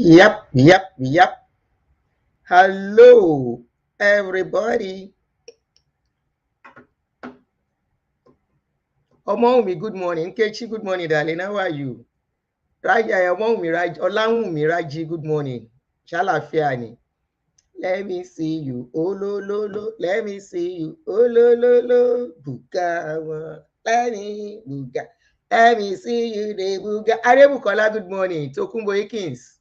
Yep. Hello, everybody. Omawumi, good morning. Nkechi, good morning, darling. How are you? Raja, Omawumi, Raji, Olawumi, Raji, good morning. Ṣàlàáfíà ni. Let me see you. Oh, lo. Let me see you. Oh, lo. Buga wọn. Let me buga. Let me see you. De buga. Adebukola, good morning. Tokunbo Akins.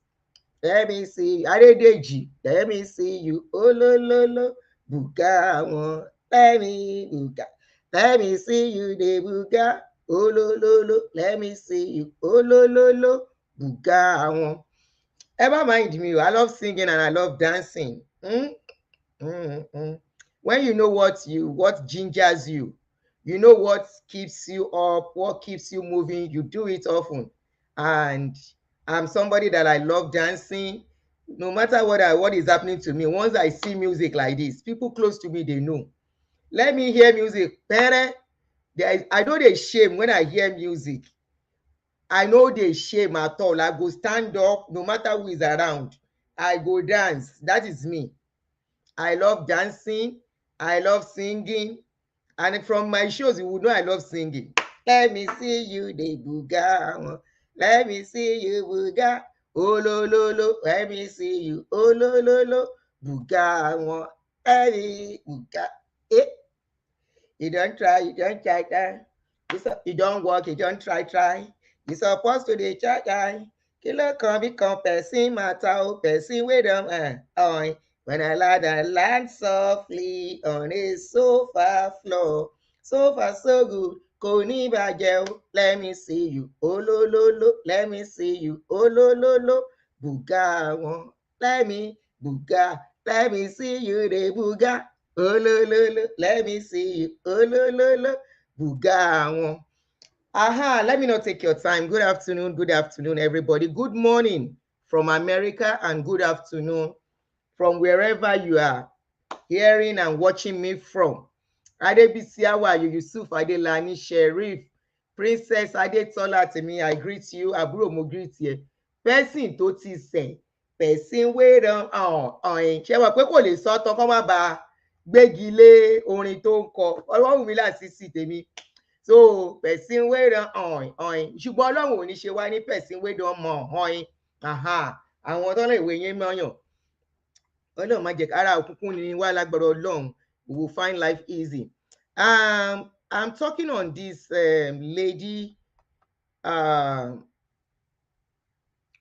Let me see you. Adedeji. Let me see you. Oh, lo. Buga wọn. Let me buga. Let me see you. De buga. Oh, lo. Let me see you. Oh, lo. Buga wọn. Ever mind me, I love singing and I love dancing. When you know what gingers you, you know what keeps you up, what keeps you moving, you do it often. And I'm somebody that I love dancing. No matter what is happening to me, once I see music like this, people close to me, they know. Let me hear music. I know they shame when I hear music. I know they shame at all. I go stand up no matter who is around. I go dance. That is me. I love dancing. I love singing. And from my shows, you would know I love singing. Let me see you, the booga. Let me see you, booga. Oh, lo. Let me see you. Oh, lo. Booga. Hey, booga. Eh. You don't try that. You don't work, you don't try. You supposed to dey try. Kilo kan become person matter, person wey don on. When I land softly on a sofa floor. Sofa so good, kò ní bàjẹ́ o. Let me see you, oh lo. Let me see you, oh lo. Bùgá wọn, let me bùgá. Let me see you, dey bùgá. Oh, lo. Let me see you. Oh, lo. Buga wọn. Aha, let me not take your time. Good afternoon, everybody. Good morning from America and good afternoon from wherever you are hearing and watching me from. Adebisi, how are you? Yusuf Adelani, Sheriff, Princess Adetola Temi, I greet you. Àbúrò mo greet you. Person tó ti sẹ̀, person wey don ọ̀hìn. Ṣé wọ́n pé kò lè sọ tán kọ́ má ba gbégi lé orin tó ń kọ. Ọlọ́run mi láti sí tèmi. So person wey don ọ̀hìn. Ṣùgbọ́n Ọlọ́run ò ní ṣe wá ní person wey don mọ̀ ọ̀hìn. Àwọn tó lè wé yín mọ́yàn. Ọlọ́run má jẹ́ ara òkùnkùn ni wá lágbára Ọlọ́run. We will find life easy. I'm talking on this lady.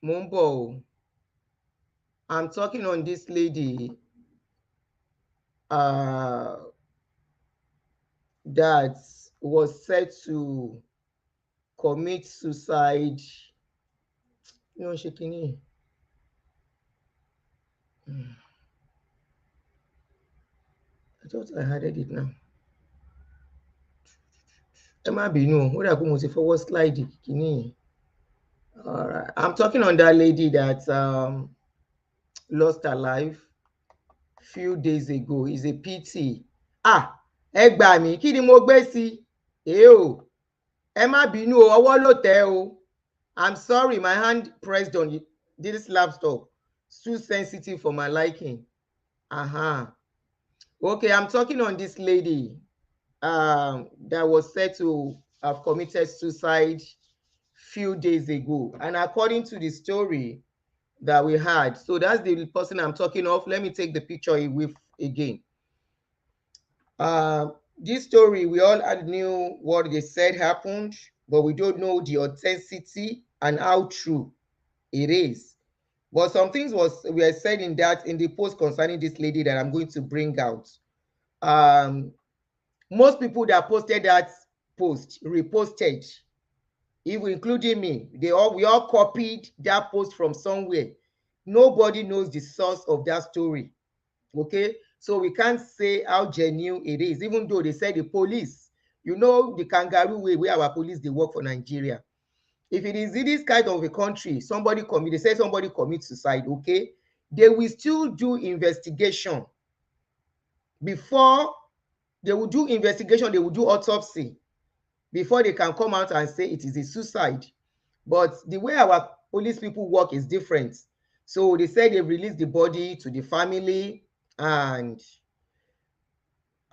Mumbo. I'm talking on this lady that was said to commit suicide. You know, shaking. I thought I had it now. Ẹ má bínú, ó dà pé mo ti fọwọ́ slide kìíní. All right. I'm talking on that lady that lost her life few days ago. It's a pity. Ẹ gbà mí, kí ni mo gbé sí? O, ẹ má bínú o, ọwọ́ ló tẹ̀ o. I'm sorry, my hand pressed on this laptop. It's too sensitive for my liking. Okay, I'm talking on this lady that was said to have committed suicide few days ago. And according to the story that we had, so that's the person I'm talking of. Let me take the picture with again. This story, we all knew what they said happened, but we don't know the authenticity and how true it is. But some things were said in the post concerning this lady that I'm going to bring out. Most people that posted that post reposted, even including me. We all copied that post from somewhere. Nobody knows the source of that story. Okay, so we can't say how genuine it is, even though they said the police, you know, the kangaroo way where our police they work for Nigeria. If it is in this kind of a country, they say somebody commits suicide, okay, they will still do investigation. Before they will do investigation, they will do autopsy before they can come out and say it is a suicide. But the way our police people work is different. So they said they released the body to the family, and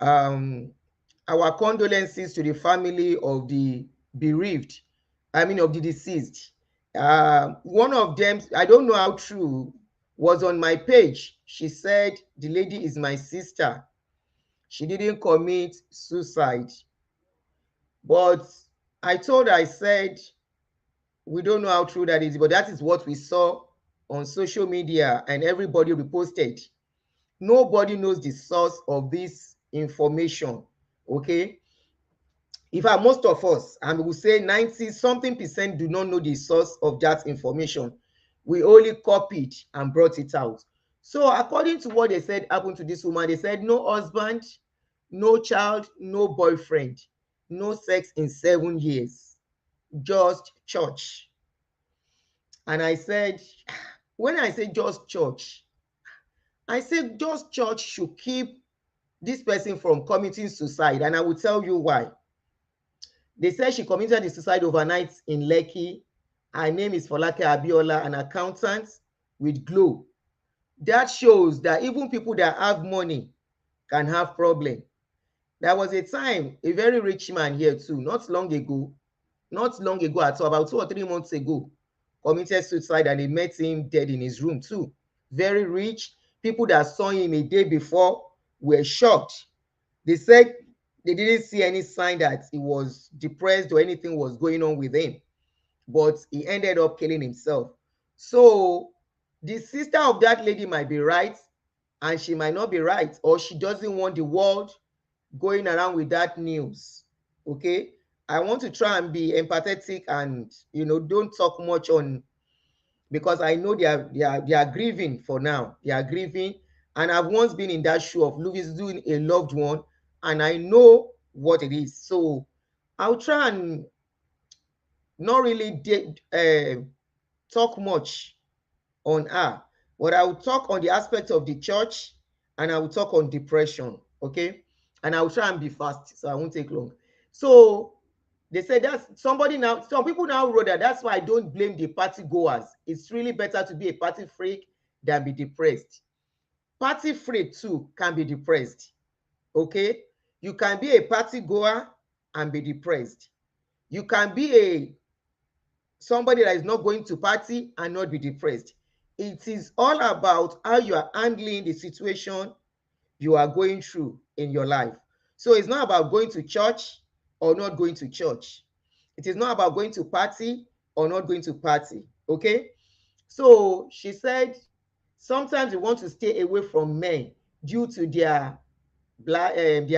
um, our condolences to the family of the bereaved, I mean of the deceased. One of them, I don't know how true, was on my page. She said the lady is my sister. She didn't commit suicide. But I told her, I said, we don't know how true that is, but that is what we saw on social media and everybody reposted. Nobody knows the source of this information. Okay. In fact, most of us, and we will say 90 something percent, do not know the source of that information. We only copied and brought it out. So according to what they said happened to this woman, they said no husband, no child, no boyfriend, no sex in 7 years, just church. And I said, when I say just church, I said just church should keep this person from committing suicide. And I will tell you why. They said she committed the suicide overnight in Lekki. Her name is Folake Abiola, an accountant with Glow. That shows that even people that have money can have problem. There was a time, a very rich man here too, not long ago at all, about 2 or 3 months ago, committed suicide, and they met him dead in his room too. Very rich. People that saw him a day before were shocked. They said they didn't see any sign that he was depressed or anything was going on with him, but he ended up killing himself. So the sister of that lady might be right, and she might not be right, or she doesn't want the world going around with that news. Okay. I want to try and be empathetic and don't talk much on, because I know they are grieving for now. They are grieving. And I've once been in that shoe of losing a loved one, and I know what it is. So I'll try and not really talk much on her, but I will talk on the aspect of the church, and I will talk on depression. Okay. And I will try and be fast, so I won't take long. So they said that's somebody now, some people now wrote that that's why I don't blame the party goers. It's really better to be a party freak than be depressed. Party freak too can be depressed. Okay. You can be a party goer and be depressed. You can be a somebody that is not going to party and not be depressed. It is all about how you are handling the situation you are going through in your life. So it's not about going to church or not going to church. It is not about going to party or not going to party. Okay. So she said sometimes you want to stay away from men due to their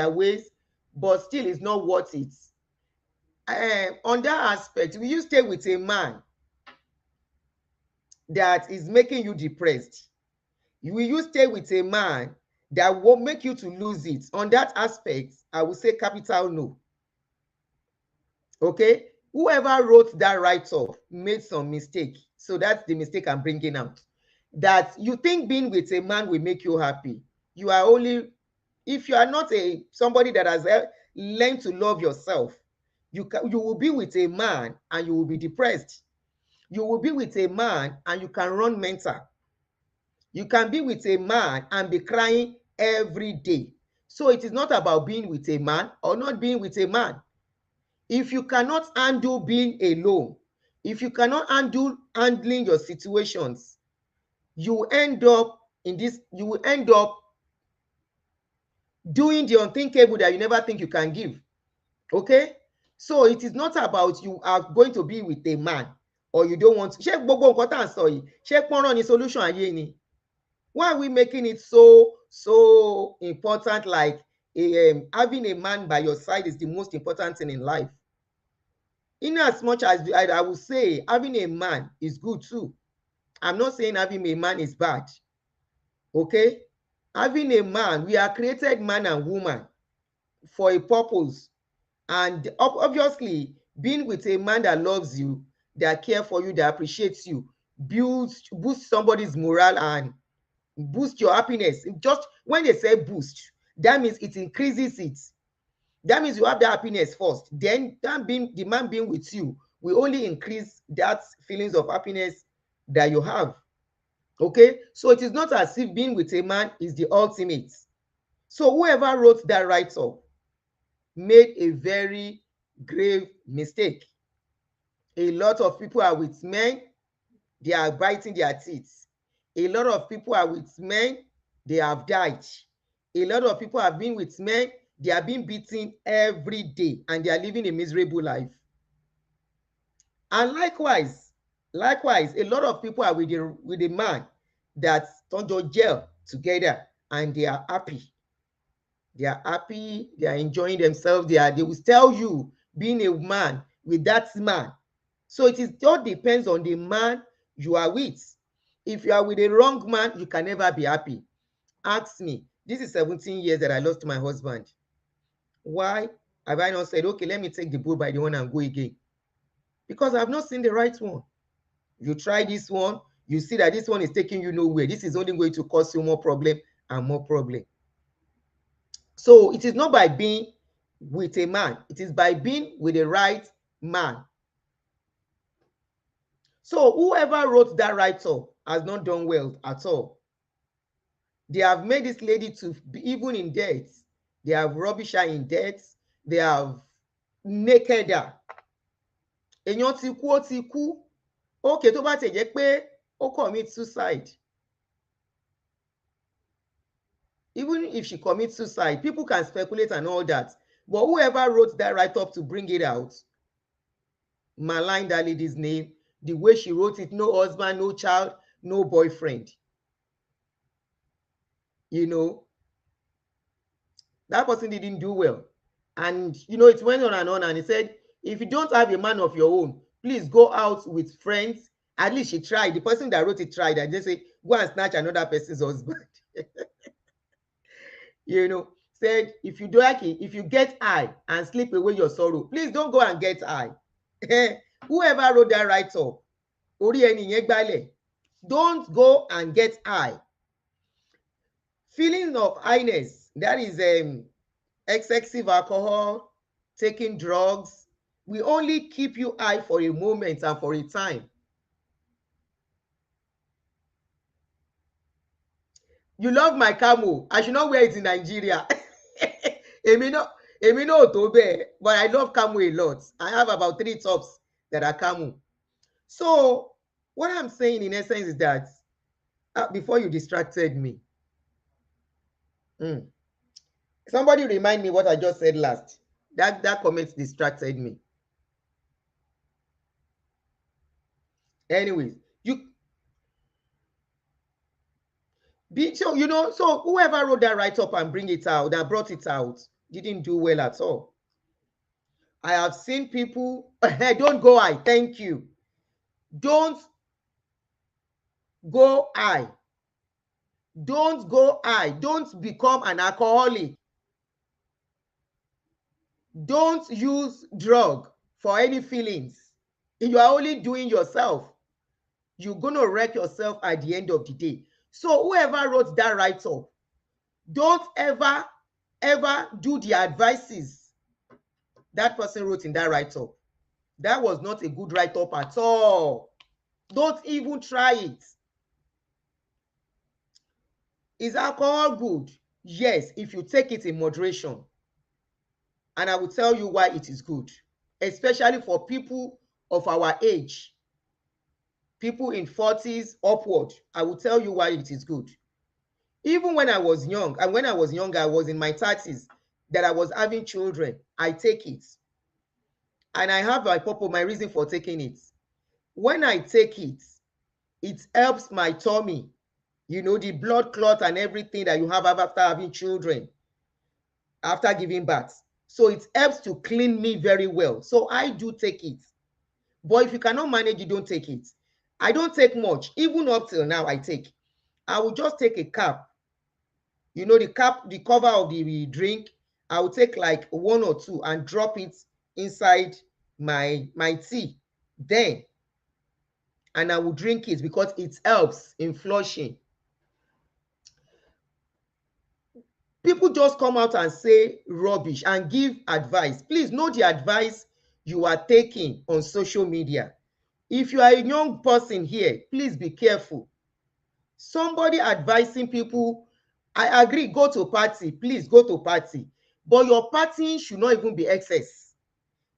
ways, but still it's not worth it. On that aspect, will you stay with a man that is making you depressed? Will you stay with a man that will make you to lose it? On that aspect, I will say capital no. Okay. Whoever wrote that write-off made some mistake. So that's the mistake I'm bringing out. That you think being with a man will make you happy. You are only, if you are not somebody that has learned to love yourself, you will be with a man and you will be depressed. You will be with a man and you can run mental. You can be with a man and be crying every day. So it is not about being with a man or not being with a man. If you cannot handle being alone, if you cannot handle handling your situations, you will end up doing the unthinkable that you never think you can give. Okay. So it is not about you are going to be with a man or you don't want to. Ṣé gbogbo nǹkan tá à ń sọ yìí, ṣé pọ́nrán ni solution ayé ni? Why are we making it so important, like having a man by your side is the most important thing in life? In as much as I will say having a man is good too. I'm not saying having a man is bad. Okay. Having a man, we are created man and woman for a purpose. And obviously, being with a man that loves you, that cares for you, that appreciates you, boosts somebody's morale and boost your happiness. Just when they say boost, that means it increases it. That means you have the happiness first. Then the man being with you will only increase that feelings of happiness that you have. Okay, so it is not as if being with a man is the ultimate. So whoever wrote that write-up made a very grave mistake. A lot of people are with men, they are biting their teeth. A lot of people are with men, they have died. A lot of people have been with men, they are being beaten every day and they are living a miserable life. And likewise, a lot of people are with a man that don't go jail together and they are happy. They are happy, they are enjoying themselves. They will tell you being a man with that man. So it all depends on the man you are with. If you are with a wrong man, you can never be happy. Ask me. This is 17 years that I lost my husband. Why have I not said, okay, let me take the bull by the horn and go again? Because I've not seen the right one. You try this one, you see that this one is taking you nowhere. This is only going to cause you more problem and more problem. So it is not by being with a man, it is by being with the right man. So whoever wrote that write-up has not done well at all. They have made this lady to be even in debt. They have rubbish her in debt. They have naked her. Èèyàn ti kú, ó ti kú. Okay, tó bá ti jẹ́ pé ó commit suicide. Even if she commits suicide, people can speculate and all that. But whoever wrote that write-up to bring it out, malign that lady's name, the way she wrote it, no husband, no child, no boyfriend. You know, that person didn't do well. And, you know, it went on, and he said, if you don't have a man of your own, please go out with friends. At least she tried. The person that wrote it tried. And they say, go and snatch another person's husband. You know, said, if you do like it, if you get high and sleep away your sorrow, please don't go and get high. Whoever wrote that write-up, orí ẹni yẹn gbálẹ̀, don't go and get high. Feeling of highness, that is excessive alcohol, taking drugs, will only keep you high for a moment and for a time. You love my camo. I should not wear it in Nigeria. Èmi náà tó bẹ́ẹ̀, but I love camo a lot. I have about 3 tops that are camo. So what I'm saying in essence is that before you distracted me, somebody remind me what I just said last. That comment distracted me. Anyways, so whoever wrote that write-up and bring it out, that brought it out, didn't do well at all. I have seen people, don't go high, thank you. Don't go high. Don't go high. Don't become an alcoholic. Don't use drug for any feelings. You are only doing yourself. You're going to wreck yourself at the end of the day. So whoever wrote that write-up, don't ever do the advices that person wrote in that write-up. That was not a good write-up at all. Don't even try it. Is alcohol good? Yes, if you take it in moderation. And I will tell you why it is good, especially for people of our age, people in 40s upward. I will tell you why it is good. Even when I was young, and when I was younger, I was in my 30s, that I was having children, I take it. And I have my purpose, my reason for taking it. When I take it, it helps my tummy, you know, the blood clot and everything that you have after having children, after giving birth. So it helps to clean me very well. So I do take it. But if you cannot manage, you don't take it. I don't take much. Even up till now, I take. I will just take a cup. You know, the cup, the cover of the drink, I will take like 1 or 2 and drop it inside my tea. Then, and I will drink it because it helps in flushing. People just come out and say rubbish and give advice. Please know the advice you are taking on social media. If you are a young person here, please be careful. Somebody advising people, I agree, go to party, please go to party. But your partying should not even be excess.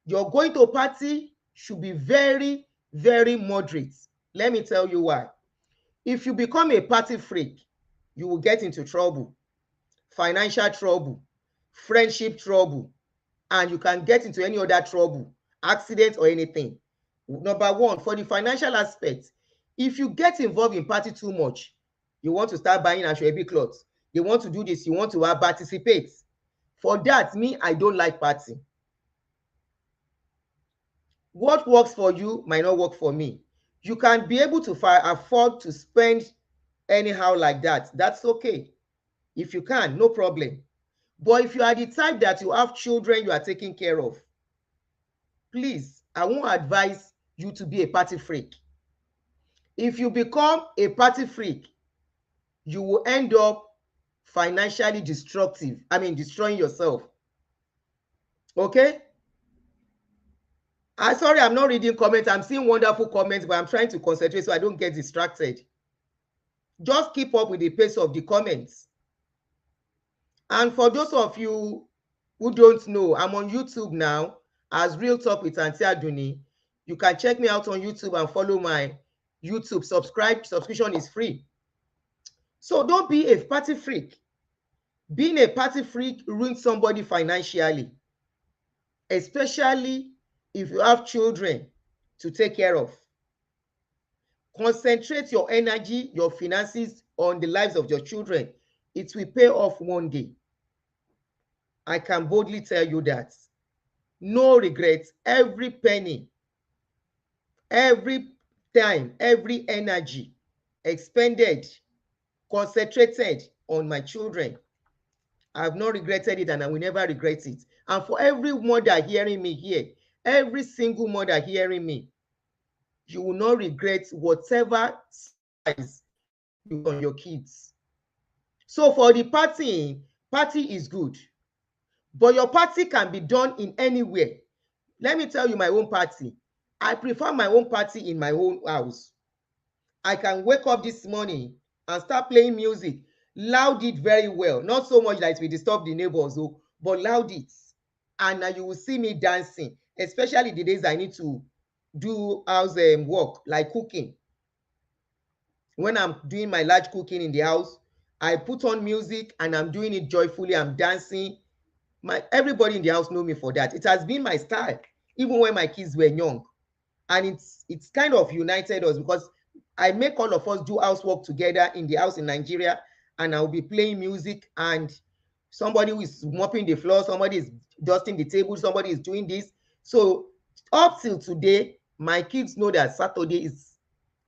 Your going to party should be very, very moderate. Let me tell you why. If you become a party freak, you will get into trouble, financial trouble, friendship trouble, and you can get into any other trouble, accident or anything. Number one, for the financial aspect, if you get involved in party too much, you want to start buying asoebi clothes, you want to do this, you want to participate. For that, me, I don't like party. What works for you might not work for me. You can be able to afford to spend anyhow like that. That's okay. If you can, no problem. But if you are the type that you have children you are taking care of, please, I won't advise you to be a party freak. If you become a party freak, you will end up financially destructive. I mean, destroying yourself. Okay? Sorry, I'm not reading comments. I'm seeing wonderful comments, but I'm trying to concentrate so I don't get distracted. Just keep up with the pace of the comments. And for those of you who don't know, I'm on YouTube now as Real Talk with Auntie Aduni. You can check me out on YouTube and follow my YouTube. Subscription is free. So don't be a party freak. Being a party freak ruins somebody financially, especially if you have children to take care of. Concentrate your energy, your finances on the lives of your children. It will pay off one day. I can boldly tell you that. No regrets. Every penny, every time, every energy expended, concentrated on my children. I have not regretted it and I will never regret it. And for every mother hearing me here, every single mother hearing me, you will not regret whatever sacrifice you put on your kids. So for the partying, party is good. But your party can be done in anywhere. Let me tell you my own party. I prefer my own party in my own house. I can wake up this morning and start playing music, loud it very well, not so much that it will disturb the neighbors, but loud it. And now you will see me dancing, especially the days I need to do house work, like cooking. When I'm doing my large cooking in the house, I put on music and I'm doing it joyfully. I'm dancing. Everybody in the house know me for that. It has been my style, even when my kids were young. And it's kind of united us because I make all of us do housework together in the house in Nigeria, and I'll be playing music, and somebody who is mopping the floor, somebody is dusting the table, somebody is doing this. So up till today, my kids know that Saturday is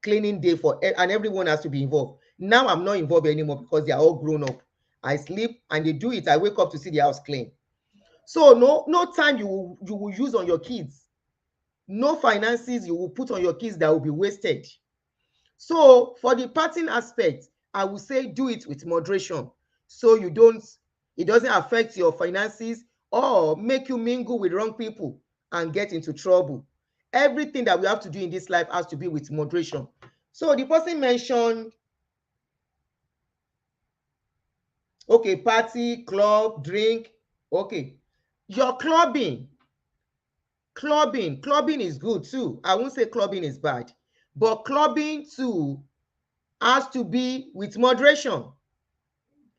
cleaning day and everyone has to be involved. Now I'm not involved anymore because they are all grown up. I sleep and they do it. I wake up to see the house clean. So no time you will use on your kids. No finances you will put on your kids that will be wasted. So for the parting aspect, I will say do it with moderation, so it doesn't affect your finances or make you mingle with wrong people and get into trouble. Everything that we have to do in this life has to be with moderation. So the person mentioned, okay, party, club, drink. Okay, your clubbing is good too. I won't say clubbing is bad, but clubbing too has to be with moderation.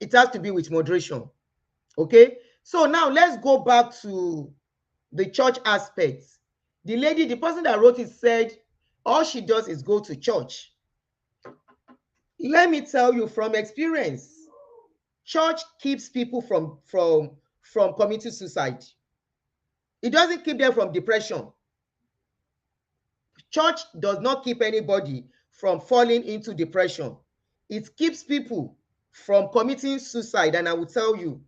It has to be with moderation. Okay, so now let's go back to the church aspect. The person that wrote it said all she does is go to church. Let me tell you from experience, church keeps people from committing suicide. It doesn't keep them from depression. Church does not keep anybody from falling into depression. It keeps people from committing suicide, and I will tell you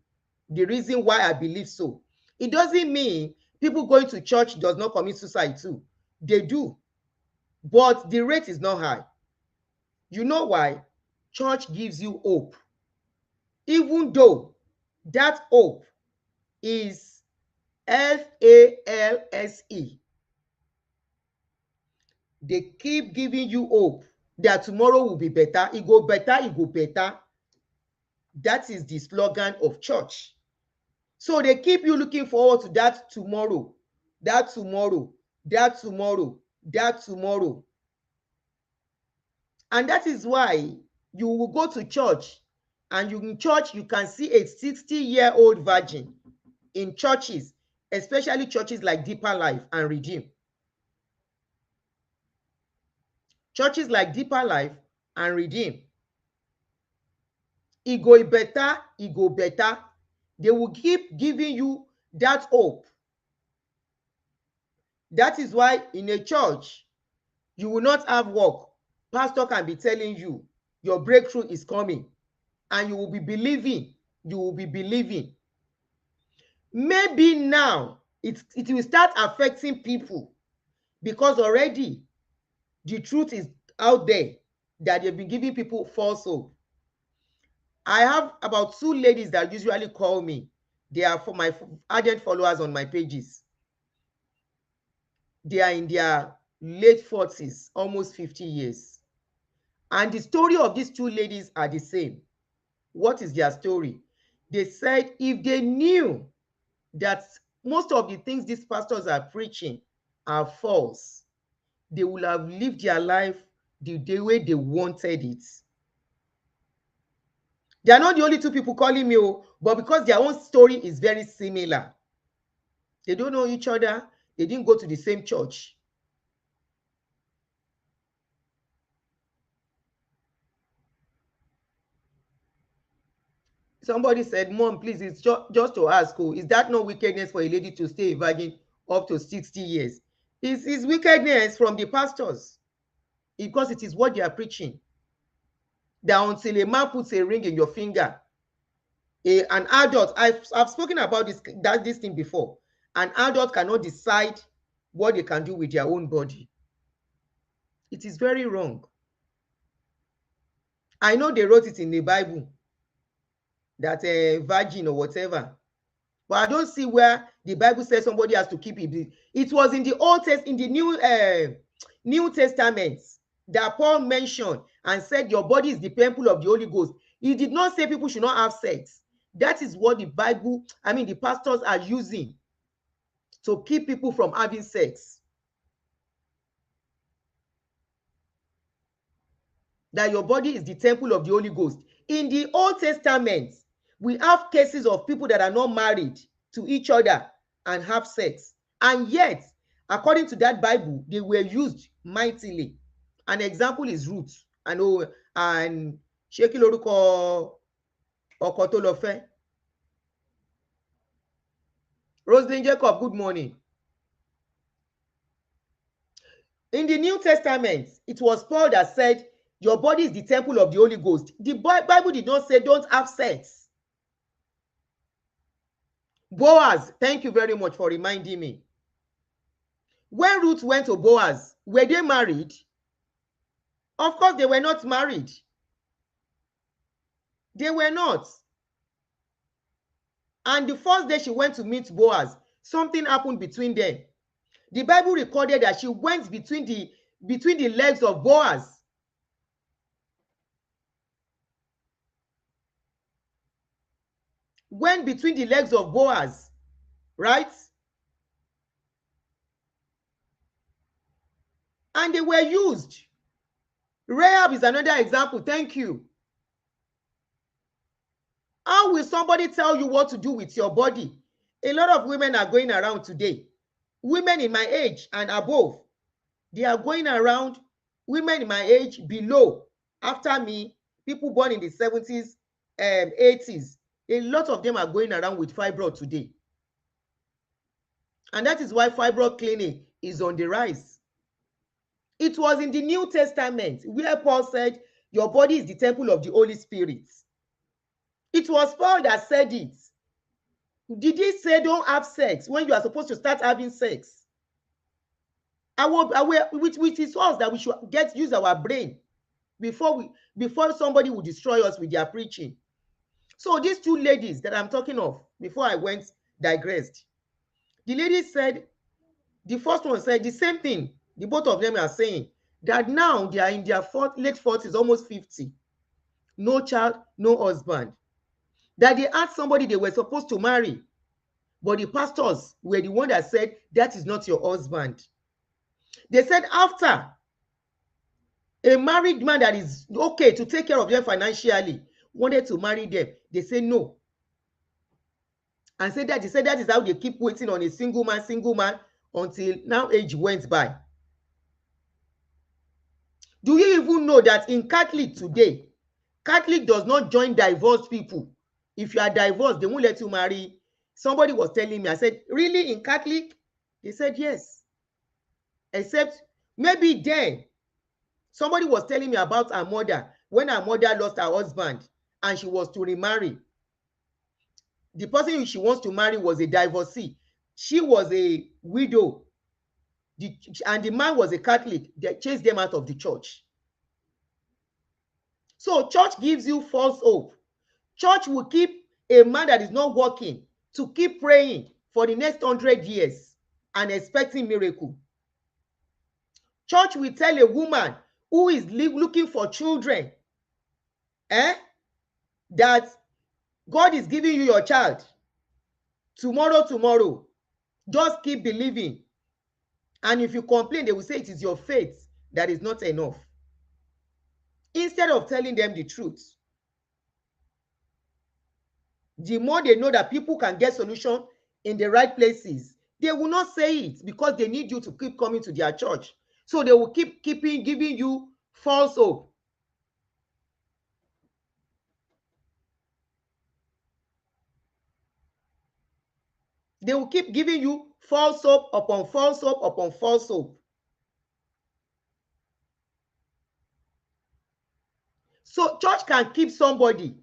the reason why I believe so. It doesn't mean people going to church does not commit suicide too. They do, but the rate is not high. You know why? Church gives you hope, even though that hope is false. They keep giving you hope. that tomorrow will be better. It go better, it go better. That is the slogan of church. So they keep you looking forward to that tomorrow, that tomorrow, that tomorrow, that tomorrow. And that is why you will go to church, and you in church you can see a 60-year-old virgin in churches, especially churches like Deeper Life and Redeem. Churches like Deeper Life and Redeem. It go better, it go better. They will keep giving you that hope. That is why in a church, you will not have work. Pastor can be telling you your breakthrough is coming, and you will be believing. You will be believing. Maybe now it will start affecting people, because already the truth is out there that they've been giving people false hope. I have about 2 ladies that usually call me. They are for my ardent followers on my pages. They are in their late 40s, almost 50 years. And the story of these 2 ladies are the same. What is their story? They said if they knew that most of the things these pastors are preaching are false, they would have lived their life the way they wanted it. They are not the only 2 people calling me, but because their own story is very similar. They don't know each other. They didn't go to the same church. Somebody said, Mom, please, it's just to ask, is that no wickedness for a lady to stay a virgin up to 60 years? It's wickedness from the pastors, because it is what they are preaching. That until a man puts a ring in your finger, an adult, I've spoken about this thing before, an adult cannot decide what they can do with their own body. It is very wrong. I know they wrote it in the Bible that a virgin or whatever, but I don't see where the Bible says somebody has to keep it. It was in the Old Testament, in the New Testament, that Paul mentioned and said your body is the temple of the Holy Ghost. He did not say people should not have sex. That is what the Bible, the pastors are using to keep people from having sex. That your body is the temple of the Holy Ghost. In the Old Testament, we have cases of people that are not married to each other and have sex. And yet, according to that Bible, they were used mightily. An example is Ruth and Sheki Loruko Okotolofe. Rosalind Jacob, good morning. In the New Testament, it was Paul that said, your body is the temple of the Holy Ghost. The Bible did not say don't have sex. Boaz, thank you very much for reminding me. When Ruth went to Boaz, were they married? Of course, they were not married. They were not. And the first day she went to meet Boaz, something happened between them. The Bible recorded that she went between the legs of Boaz. Went between the legs of Boaz, right? And they were used. Rahab is another example. Thank you. How will somebody tell you what to do with your body? A lot of women are going around today. Women in my age and above, they are going around. Women in my age, below, after me, people born in the 70s, 80s, a lot of them are going around with fibroid today. And that is why fibroid clinic is on the rise. It was in the New Testament where Paul said, your body is the temple of the Holy Spirit. It was Paul that said it. Did he say don't have sex when you are supposed to start having sex? Which is us that we should use our brain before somebody will destroy us with their preaching. So these 2 ladies that I'm talking of, before I digressed, the lady said, the first one said the same thing the both of them are saying, that now they are in their late 40s, almost 50. No child, no husband. That they had somebody they were supposed to marry, but the pastors were the one that said, that is not your husband. They said after a married man that is okay to take care of them financially wanted to marry them, they say no. And said that is how they keep waiting on a single man until now age went by. Do you even know that in Catholic today, Catholic does not join divorced people? If you are divorced, they won't let you marry. Somebody was telling me, I said, really, in Catholic? They said yes. Except maybe then, somebody was telling me about her mother, when her mother lost her husband and she was to remarry. The person she wants to marry was a divorcee. She was a widow. And the man was a Catholic. They chased them out of the church. So church gives you false hope. Church will keep a man that is not working to keep praying for the next 100 years and expecting miracle. Church will tell a woman who is looking for children that God is giving you your child tomorrow. Just keep believing. And if you complain, they will say it is your faith that is not enough, instead of telling them the truth. The more they know that people can get solution in the right places, they will not say it, because they need you to keep coming to their church. So they will keep giving you false hope. They will keep giving you false hope upon false hope upon false hope. So church can keep somebody.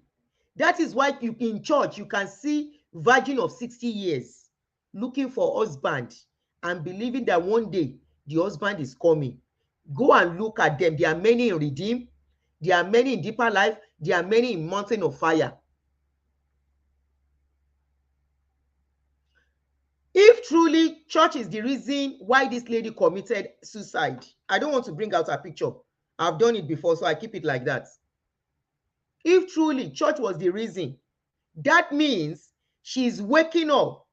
That is why in church you can see virgin of 60 years looking for husband and believing that one day the husband is coming. Go and look at them. There are many in Redeem. There are many in Deeper Life. There are many in Mountain of Fire. If truly church is the reason why this lady committed suicide, I don't want to bring out her picture. I've done it before, so I keep it like that. If truly church was the reason, that means she's waking up.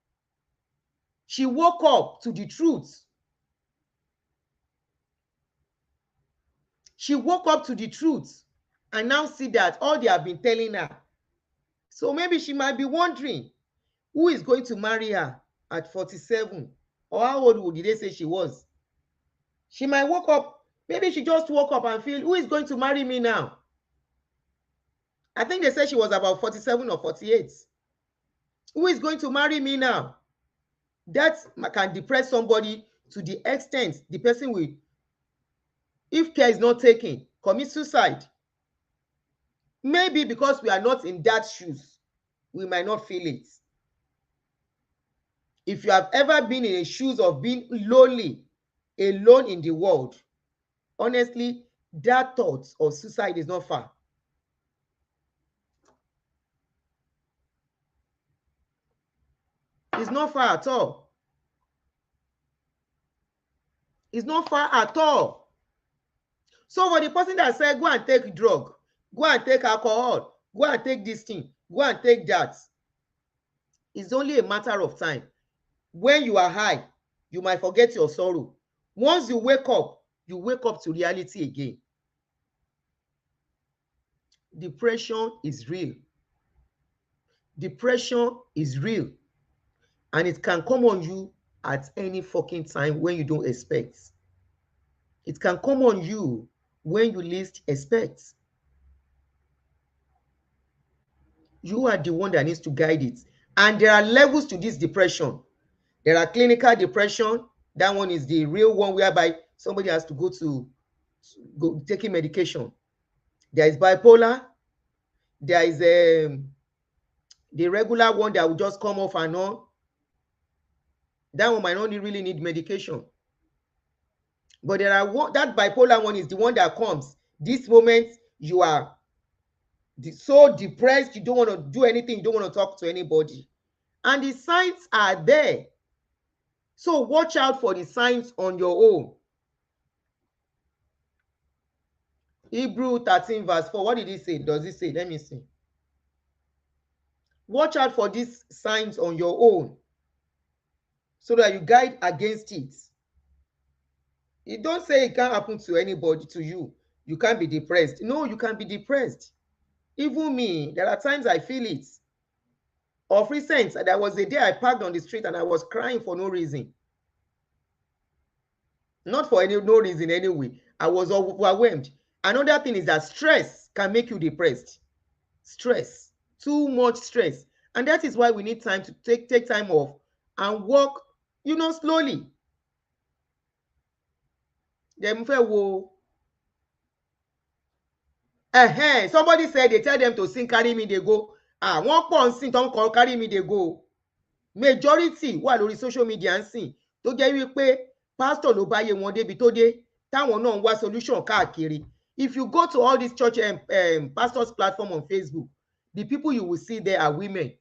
She woke up to the truth. She woke up to the truth and now see that all they have been telling her. So maybe she might be wondering who is going to marry her at 47, or how old did they say she was? She might wake up, maybe she just woke up and feel, who is going to marry me now? I think they said she was about 47 or 48. Who is going to marry me now? That can depress somebody to the extent the person will, if care is not taken, commit suicide. Maybe because we are not in that shoes, we might not feel it. If you have ever been in the shoes of being lonely, alone in the world, honestly, that thought of suicide is not far. It's not far at all. It's not far at all. So for the person that said, go and take drug, go and take alcohol, go and take this thing, go and take that, it's only a matter of time. When you are high, you might forget your sorrow. Once you wake up to reality again. Depression is real. Depression is real. And it can come on you at any fucking time when you don't expect. It can come on you when you least expect. You are the one that needs to guide it. And there are levels to this depression. There are clinical depression. That one is the real one whereby somebody has to go taking medication. There is bipolar. There is the regular one that will just come off and on. That one might not really need medication. But there are that bipolar one is the one that comes. This moment you are so depressed, you don't want to do anything, you don't want to talk to anybody. And the signs are there. So watch out for the signs on your own. Hebrew 13 verse 4. What did he say? Does he say? Let me see. Watch out for these signs on your own so that you guide against it. You don't say it can't happen to anybody, to you. You can't be depressed. No, you can be depressed. Even me, there are times I feel it. Of recent, there was a day I parked on the street and I was crying for no reason. Not for no reason anyway. I was overwhelmed. Another thing is that stress can make you depressed. Stress. Too much stress. And that is why we need time to take time off and walk, slowly. Somebody said they tell them to sing Carry Me They Go. Wọ́n pọ̀ ń sìn tó ń kọ Carry Me They Go. Majority wà lórí social media ń sìn tó jẹ́ wípé pastor ló bá yé wọn débi tó dé táwọn náà ń wá solution káàkiri. If you go to all these church pastors platform on Facebook, the people you will see there are women.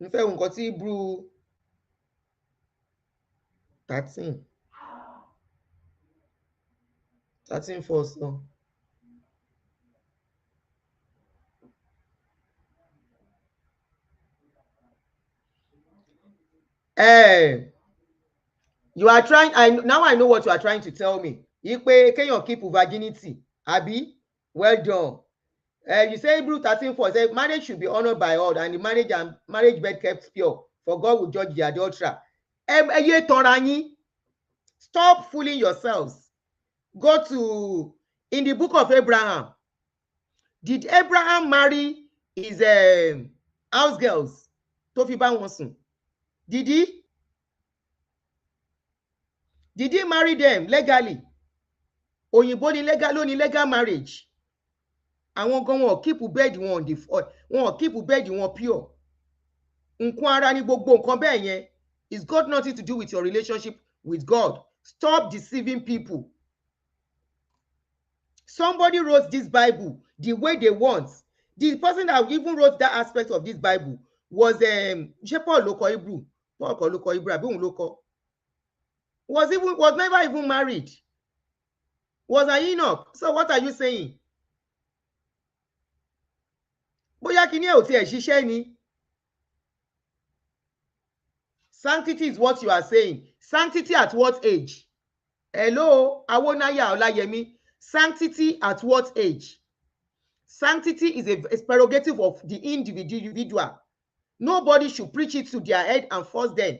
N fẹ́ nǹkan tí Hebrew 13 first sọ. You are trying, now I know what you are trying to tell me. Ipe kéèyàn keep virginity, abi? Well done. You say Hebrew 13:4 say marriage should be honored by all, and the marriage bed kept pure, for God will judge the adulterer. Eye tanra yín. Stop fooling yourselves. Go to in the book of Abraham. Did Abraham marry his house girls? Tó fi bá wọn sùn. Did he? Did he marry them legally? Òyìnbó ni legal marriage. Àwọn gan wọn keep bed wọn on the wọn keep bed wọn pure. Nǹkan ara ni gbogbo nǹkan bẹ́ẹ̀ yẹn. It's got nothing to do with your relationship with God. Stop deceiving people. Somebody wrote this Bible the way they want. The person that even wrote that aspect of this Bible was Paul ló kọ Hebrew. Paul kọ́ ló kọ Hebrew, àbí òun ló kọ. Was never even married. Was an Enoch. So what are you saying? Bóyá kíní ẹ̀ ò tiẹ̀ ṣiṣẹ́ ni. Sanctity is what you are saying. Sanctity at what age? Hello, Awonaya Olayemi. Sanctity at what age? Sanctity is a prerogative of the individual. Nobody should preach it to their head and force them.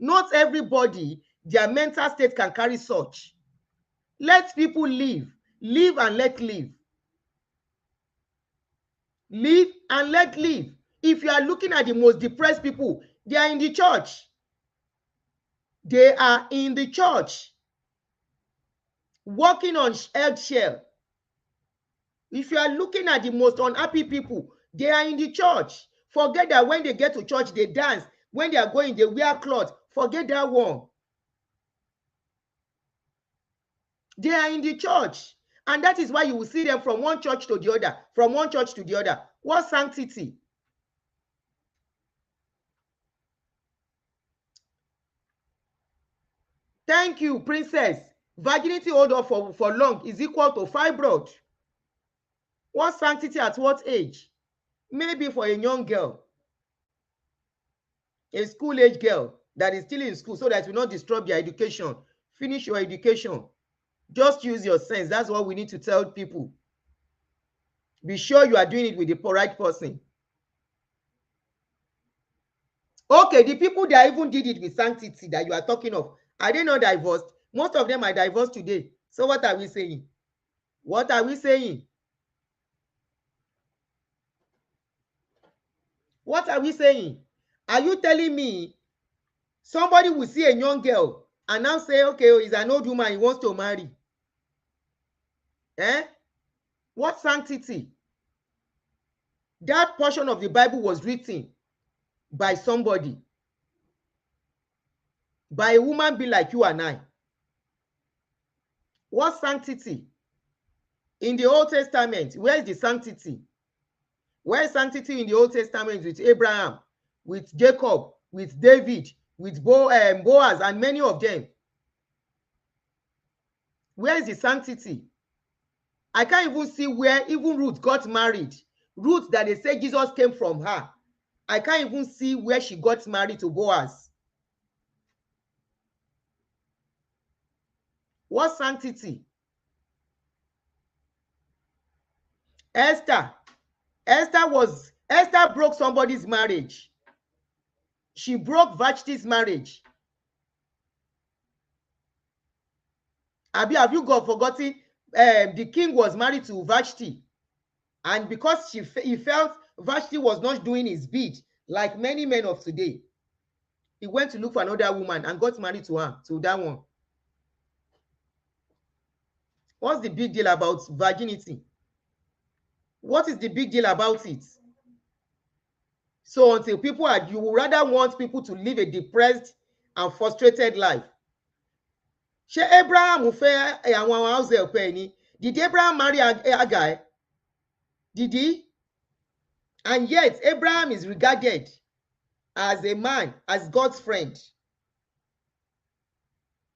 Not everybody, their mental state can carry such. Let people live. Live and let live. Live and let live. If you are looking at the most depressed people, they are in the church. They are in the church. Walking on eggshell. If you are looking at the most unhappy people, they are in the church. Forget that when they get to church, they dance. When they are going, they wear clothes. Forget that one. They are in the church. And that is why you will see them from one church to the other. From one church to the other. What sanctity? Thank you, princess. Virginity hold up for long is equal to fibroid. What sanctity at what age? Maybe for a young girl. A school-age girl that is still in school so that will not disrupt their education. Finish your education. Just use your sense. That's what we need to tell people. Be sure you are doing it with the right person. Okay, the people that even did it with sanctity that you are talking of, are they not divorced? Most of them are divorced today. So what are we saying? What are we saying? What are we saying? Are you telling me somebody will see a young girl and now say, okay, he's an old woman, he wants to marry? What sanctity? That portion of the Bible was written by somebody, by a woman being like you and I. What sanctity? In the Old Testament, where is the sanctity? Where is sanctity in the Old Testament with Abraham, with Jacob, with David, with Boaz, and many of them? Where is the sanctity? I can't even see where even Ruth got married. Ruth that they say Jesus came from her. I can't even see where she got married to Boaz. What sanctity? Esther broke somebody's marriage. She broke Vashti's marriage. Abi, have you forgotten? The king was married to Vashti, and because he felt Vashti was not doing his bid, like many men of today, he went to look for another woman and got married to her, to that one. What's the big deal about virginity? What is the big deal about it? So until people are, you would rather want people to live a depressed and frustrated life. Ṣé Abraham fẹ́ àwọn house help ẹ̀ ni? Did Abraham marry Hagar? Did he? And yet Abraham is regarded as a man, as God's friend.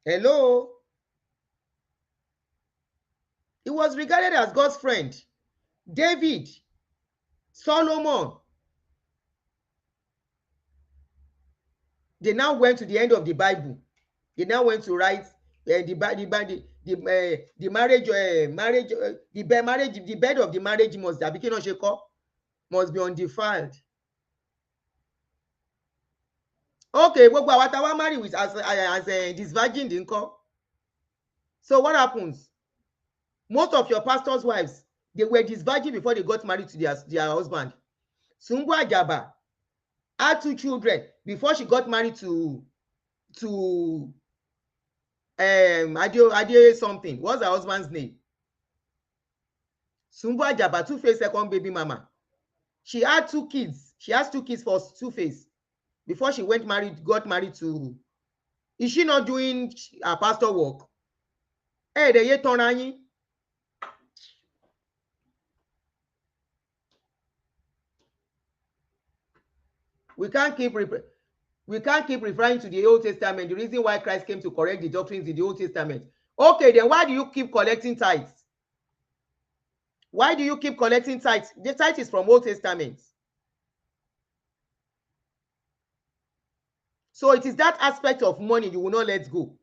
Hello? He was regarded as God's friend. David, Solomon, they now went to the end of the Bible. They now went to write the marriage, the bed of the marriage must be undefiled. Okay, gbogbo àwa tá wá marry with as this virgin ńkọ́. So what happens? Most of your pastors' wives, they were this virgin before they got married to their husband. Sumbu Ajaba had 2 children before she got married to Ade something. What's her husband's name? Sumbu Ajaba, Two-Face second baby mama. She had 2 kids. She has 2 kids for Two-Face before she got married to. Is she not doing her pastor work? Hey, they yet turn. We can't keep referring to the Old Testament. The reason why Christ came to correct the doctrines in the Old Testament. Okay, then why do you keep collecting tithes? Why do you keep collecting tithes? The tithe is from Old Testament. So it is that aspect of money you will not let go.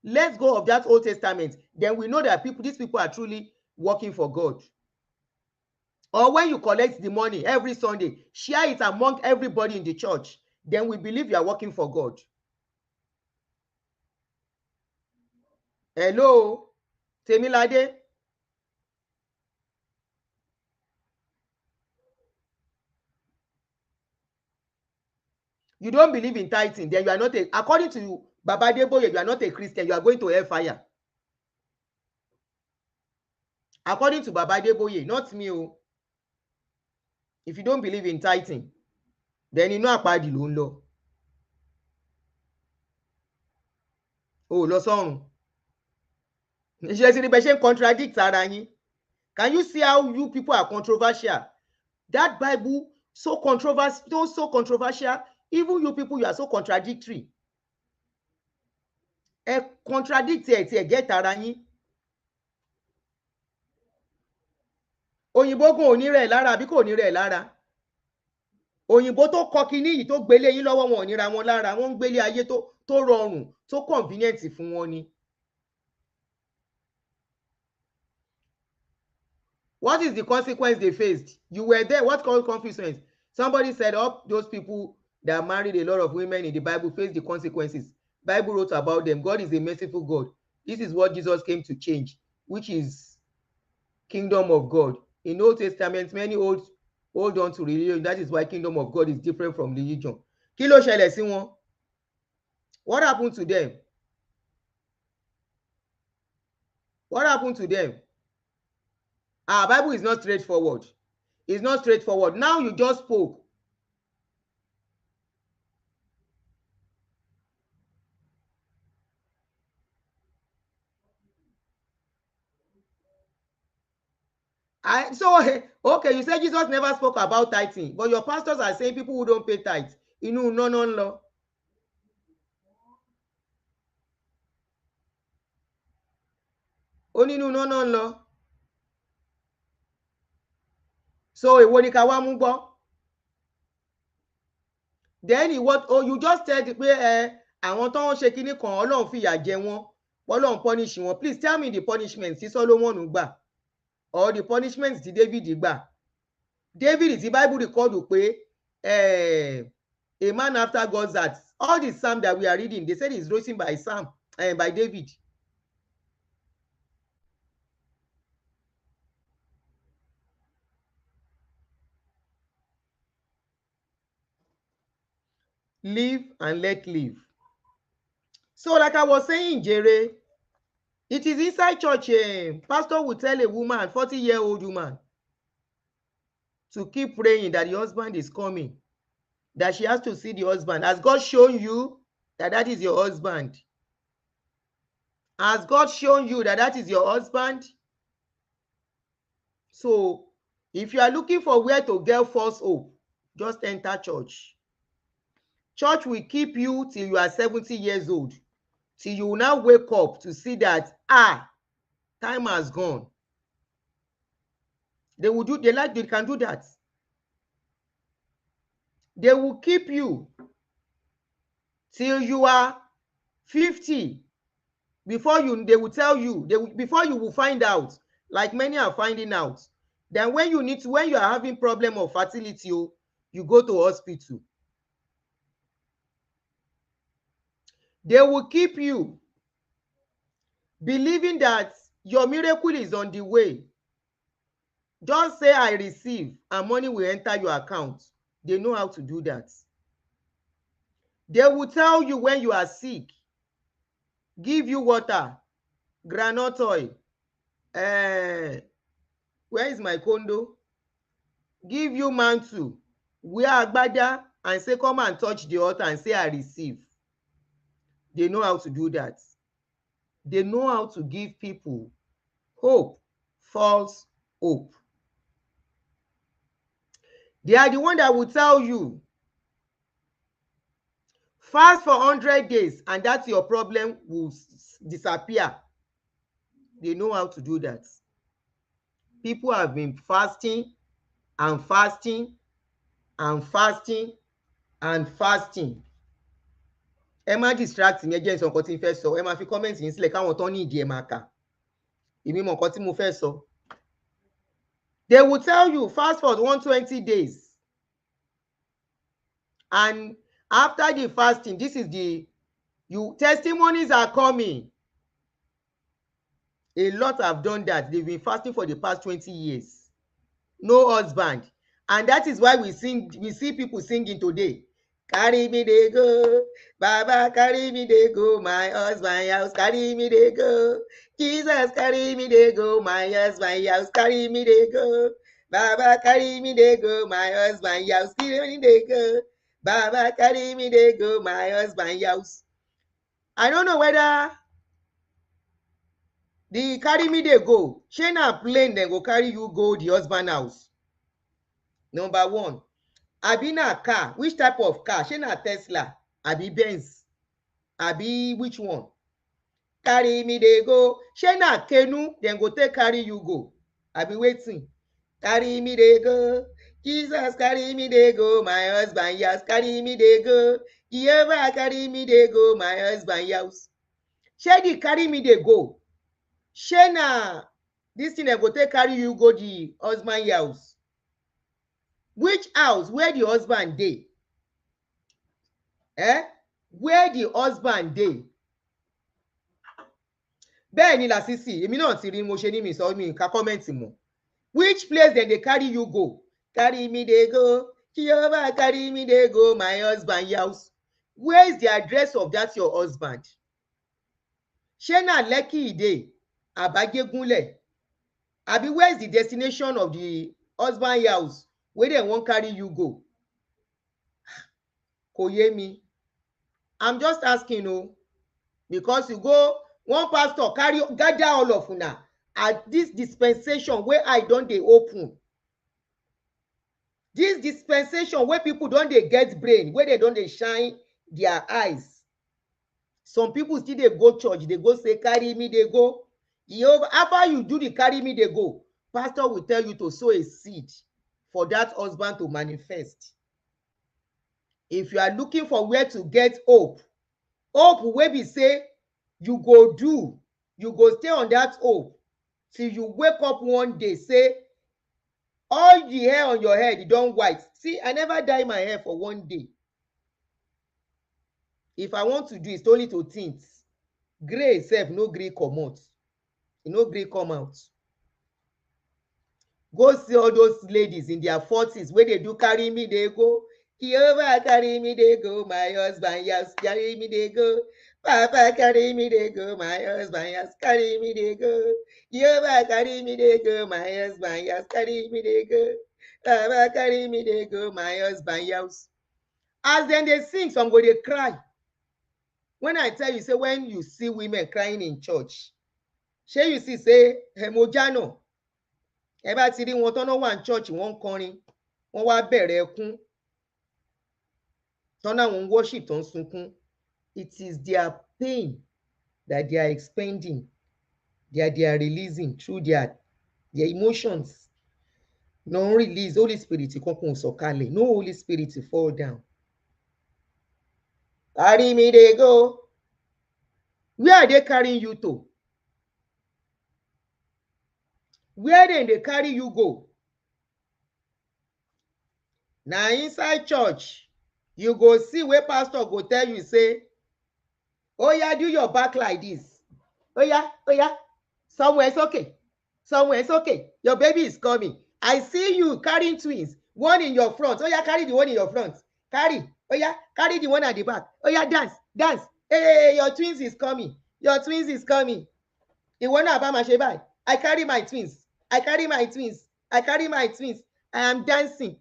Let go of that Old Testament. Then we know that these people are truly working for God. Or when you collect the money every Sunday, share it among everybody in the church. Then we believe you are working for God. Hello, Temilade. You don't believe in tithing, then you are not according to Baba Deboye, you are not a Christian, you are going to hellfire. According to Baba Deboye, not me. If you don't believe in tithing, then you know àpáàdì ló ń lọ. O lọ sọ́run. Ṣé ti rí bẹ́ẹ̀ ṣe ń contradict ara yín? Can you see how you people are controversial? That Bible so controversial. Even you people, you are so contradictory. Ẹ contradict ẹ̀ tí ẹ̀ get ara yín. Òyìnbó gan ò ní rẹ̀ lára àbí kò ní rẹ̀ lára. Òyìnbó tó kọ kinní yìí tó gbélé yín lọ́wọ́ wọn ò ní ra wọn lára. Wọ́n ń gbélé ayé tó rọrùn tó convenient fún wọn ni. What is the consequence they faced? You were there. What consequence? Somebody said, oh, those people that married a lot of women in the Bible faced the consequences. Bible wrote about them. God is a merciful God. This is what Jesus came to change, which is kingdom of God. In Old Testament, many hold on to religion. That is why kingdom of God is different from religion. Kí ló ṣẹlẹ̀ sí wọn? What happened to them? What happened to them? Our Bible is not straightforward. It's not straightforward. Now you just spoke. Okay, you said Jesus never spoke about tithing, but your pastors are saying people who don't pay tithes. Inú no lọ. Ó nínú no lọ. So èwo ni ká wá mú gbọ́? Then you just tell pé àwọn tó ń ṣe kinní kan Ọlọ́run fìyà jẹ wọ́n, Ọlọ́run punish wọn. Please tell me the punishment tí Solomon gbà or the punishment tí David gbà. David tí Bible record pé a man after God's heart. All the psalm that we are reading, they said it's written by David. Live and let live. So like I was saying, Jere, it is inside church. Pastor will tell a woman, 40-year-old woman, to keep praying that the husband is coming, that she has to see the husband. Has God shown you that that is your husband? Has God shown you that that is your husband? So if you are looking for where to get false hope, just enter church. Church will keep you till you are 70 years old, till you will now wake up to see that time has gone. They can do that. They will keep you till you are 50 before they will tell you, before you will find out, like many are finding out. Then when you are having problem of fertility, you go to hospital. They will keep you believing that your miracle is on the way. Just say, I receive, and money will enter your account. They know how to do that. They will tell you when you are sick, give you water, groundnut oil. Where is my condo? Give you mantle, wear agbada, and say, come and touch the altar and say, I receive. They know how to do that. They know how to give people hope, false hope. They are the one that will tell you, fast for 100 days and that your problem will disappear. They know how to do that. People have been fasting and fasting and fasting and fasting. Ẹ má distract mi, ẹ jẹ́ nǹkan tí n fẹ́ sọ. Ẹ má fi comment yín sílẹ̀ káwọn tó ní ìdí ẹ máa kà. Èmi mọ nǹkan tí mo fẹ́ sọ. They will tell you fast for 120 days. And after the fasting, testimonies are coming. A lot have done that. They've been fasting for the past 20 years. No husband. And that is why we see people singing today. Carry me they go, Baba carry me they go, my husband house, carry me they go. Jesus carry me they go, my husband house, carry me they go. Baba carry me they go, my husband house, carry me they go. Baba carry me they go, my husband house. I don't know whether the carry me they go, shey na plane dem go carry you go the husband house. Number one. Abi na car, which type of car? Shey na Tesla, abi Benz, abi which one? Carry me dey go. Shey na canoe dem go take carry you go, abi wetin? Carry me dey go. Jesus carry me dey go, my husband house, carry me dey go. Jehovah carry me dey go, my husband house. Shey the carry me dey go, shey na this thing dem go take carry you go the husband house? Which house? Where the husband dey? Where the husband dey? Bẹ́ẹ̀ ni Lasisi, èmi náà ti rí mo ṣe ní mi sọ mi nǹkan kọ́mẹ́ǹtì mọ̀. Which place dem dey carry you go? Carry me dey go. Jehovah carry me dey go, my husband house. Where is the address of that your husband? Ṣé na Lekki e dey? Abajegunle? Abi where is the destination of the husband house wey dem wan carry you go? Kò yé mi. I'm just asking because you go, one pastor gather all of una at this dispensation wey eye don dey open. This dispensation wey people don dey get brain, wey they don dey shine their eyes. Some people still dey go church, they go say, carry me dey go. After you do the carry me dey go, pastor will tell you to sow a seed. for that husband to manifest. If you are looking for where to get hope wey be say you go do, you go stay on that hope till you wake up one day say all the hair on your head e don white. See, I never dye my hair for one day. If I want to do, it's only to tint. Gray sef no gree comot, e no gree come out. Go see all those ladies in their 40s wey dey do carry me dey go. Jehovah carry me dey go, my husband yes, carry me dey go. Papa carry me dey go, my husband yes, carry me dey go. Jehovah carry me dey go, my husband yes, carry me dey go. Papa carry me dey go, my husband yes. As dem dey sing, some go dey cry. When I tell you, say when you see women crying in church, shey you see say hemojano. Ẹ bá ti rí wọn tọ́nà wà ní church wọ́n kọrin, wọ́n wá bẹ̀rẹ̀ ẹkún, tọ́nà wọn worship tó ń sunkún. It is their pain that they are expending, they are releasing through their emotions. No release, Holy Spirit kankan sọ̀kalẹ̀, no Holy Spirit fall down. Carry me dey go. Where are they carrying you to? Where they carry you go? Na inside church, you go see where pastor go tell you say, oh yeah, do your back like this. Oh yeah, somewhere it's okay. Somewhere it's okay. Your baby is coming. I see you carrying twins, one in your front. Oh yeah, carry the one in your front. Carry. Oh yeah, carry the one at the back. Oh yeah, dance. Hey, your twins is coming. Your twins is coming. The one about my sheba. I carry my twins. I carry my twins. I am dancing.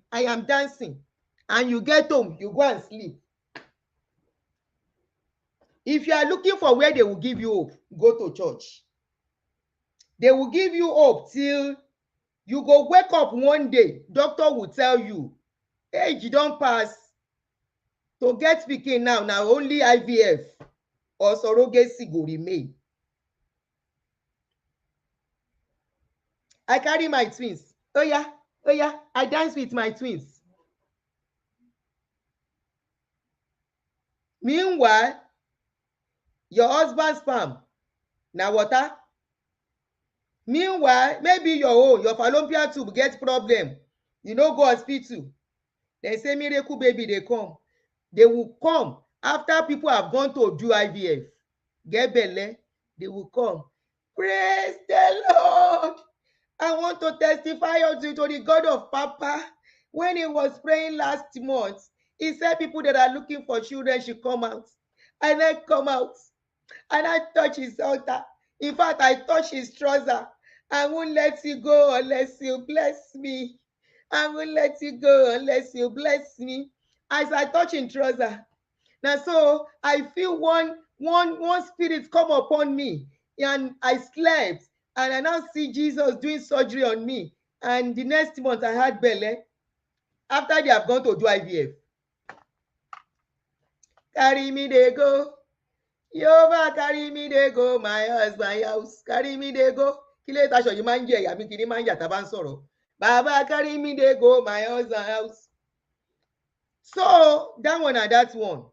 And you get home, you go and sleep. If you are looking for where they will give you hope, go to church. They will give you hope till you go wake up one day. Doctor will tell you, age you don't pass. To get pikin now only IVF or surrogacy go remain. I carry my twins. Oh yeah, I dance with my twins. Meanwhile, your husband's sperm na water. Meanwhile, maybe your fallopian tube get problem. You no go hospital. They say miracle baby dey come. They will come after people have gone to do IVF. Get belle, they will come. Praise the Lord. I want to testify unto the God of Papa. When he was praying last month, he said people that are looking for children should come out. And I come out. And I touch his altar. In fact, I touch his trouser. I won't let you go unless you bless me. I won't let you go unless you bless me. As I touch his trouser. Now so I feel one spirit come upon me. And I slept. And I now see Jesus doing surgery on me. And the next month I had belly. After they have gone to do IVF. Carry me, they go. Jehovah carry me, they go. My husband house. Carry me, they go. Kile tasho you man je ya mi kini man ya taban sọ̀rọ̀. Baba carry me, they go. My husband house. So that one and that one.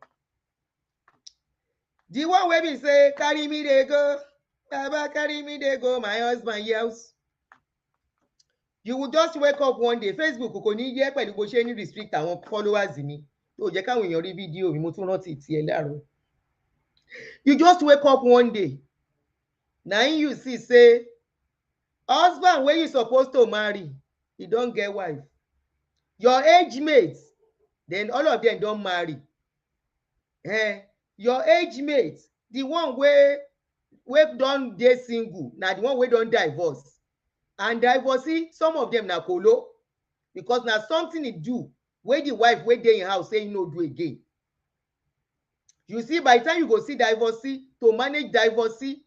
The one where we say carry me, they go. Baba carry me, they go. My husband house. You will just wake up one day. Facebook kò ní jẹ́ pẹ̀lú bó ṣe ní restrict àwọn followers mi. Tó jẹ́ káwọn èèyàn rí fídíò mi mo tún rántí tiẹ̀ láàárọ̀. You just wake up one day. Now you see say husband wey you supposed to marry, he don't get wife. Your age mates, then all of them don't marry. Your age mates, the one wey don dey single, na the one wey don divorce. And divorcee, some of them na kolo, because na something he do wey the wife wey dey in house say no do again. You see, by the time you go see divorcee, to manage divorcee,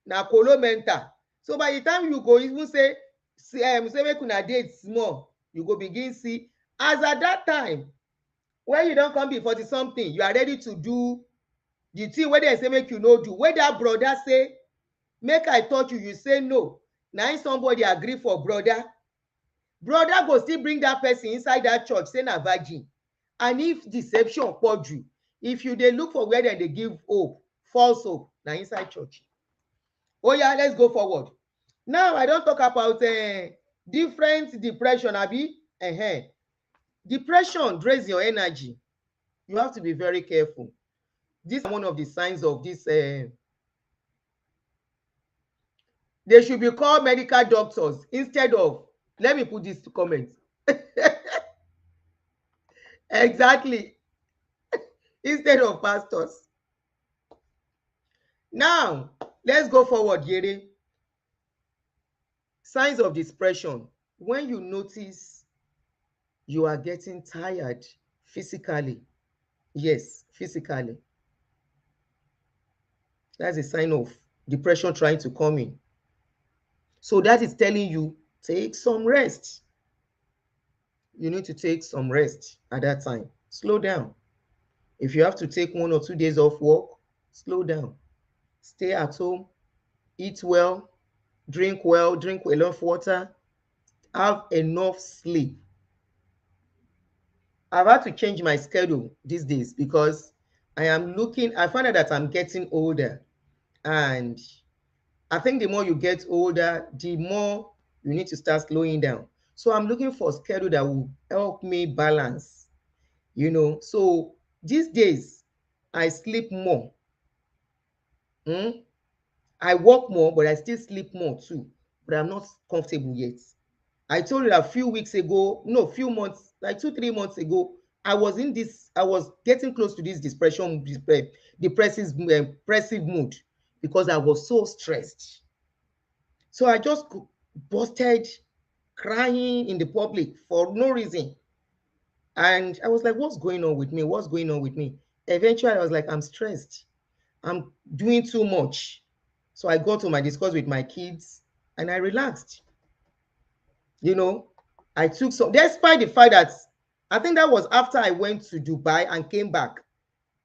na kolo mental. So by the time you go even say make una date small, you go begin see. As at that time, when you don't come be 40-something, you are ready to do the thing where they say make you no do. Where that brother say, make I touch you, you say no. Now somebody agree for brother. brother go still bring that person inside that church say na virgin. And if deception pour you, if you dey look for where dem dey give hope, false hope, na inside church. Oh yeah, let's go forward. Now I don talk about different depression, abi. Depression drains your energy. You have to be very careful. This is one of the signs of this. They should be called medical doctors instead of, let me put this to comment. Exactly. Instead of pastors. Now, let's go forward, Yere. Signs of depression. When you notice you are getting tired physically. Yes, physically. That's a sign of depression trying to come in. So that is telling you, take some rest. You need to take some rest at that time. Slow down. If you have to take 1 or 2 days off work, slow down. Stay at home, eat well, drink enough water, have enough sleep. I've had to change my schedule these days because I find out that I'm getting older. And I think the more you get older, the more you need to start slowing down. So I'm looking for a schedule that will help me balance, So these days, I sleep more. I work more, but I still sleep more too. But I'm not comfortable yet. I told you that a few weeks ago, no, few months, like 2-3 months ago, I was getting close to this depressive mood because I was so stressed. So I just busted crying in the public for no reason. And I was like, what's going on with me? What's going on with me? Eventually, I was like, I'm stressed. I'm doing too much. So I got to my discuss with my kids and I relaxed. I took some, despite the fact that I think that was after I went to Dubai and came back.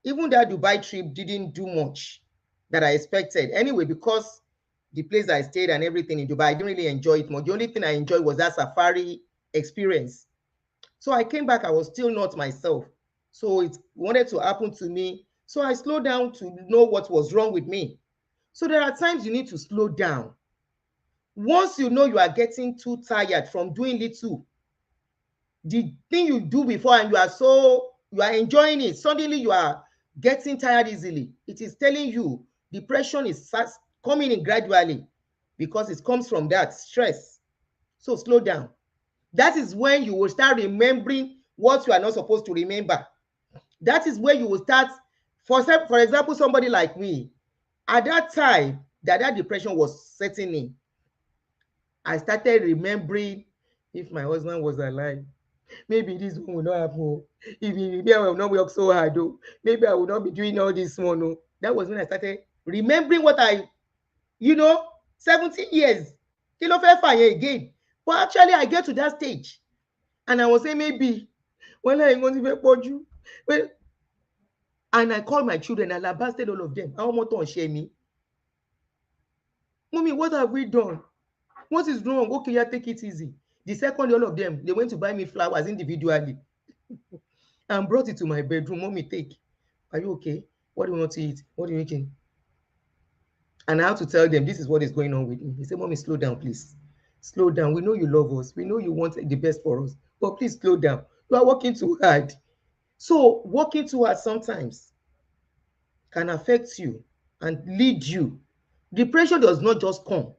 Even that Dubai trip didn't do much that I expected. Anyway, because the place I stayed and everything in Dubai, I didn't really enjoy it much. The only thing I enjoyed was that safari experience. So I came back, I was still not myself. So it wanted to happen to me. So I slowed down to know what was wrong with me. So there are times you need to slow down. Once you know you are getting too tired from doing little, the thing you do before and you are enjoying it, suddenly you are getting tired easily. It is telling you depression is coming in gradually because it comes from that stress. So slow down. That is when you will start remembering what you are not supposed to remember. That is where you will start, for example, somebody like me, at that time that depression was setting in, I started remembering, if my husband was alive, maybe this one will not happen. Maybe I will not work so hard. Maybe I will not be doing all this one. That was when I started remembering what 17 years. Again. But actually, I get to that stage. And I was saying, maybe, when I want to be you. And I called my children, and I lambasted all of them. I want to share me. Mommy, what have we done? What is wrong? Okay, yeah, take it easy. The second, all of them, they went to buy me flowers individually and brought it to my bedroom. Mommy, take. Are you okay? What do you want to eat? What are you eating? And I have to tell them, this is what is going on with me. They say, Mommy, slow down, please. Slow down. We know you love us. We know you want the best for us. But please slow down. You are working too hard. So working too hard sometimes can affect you and lead you. Depression does not just come.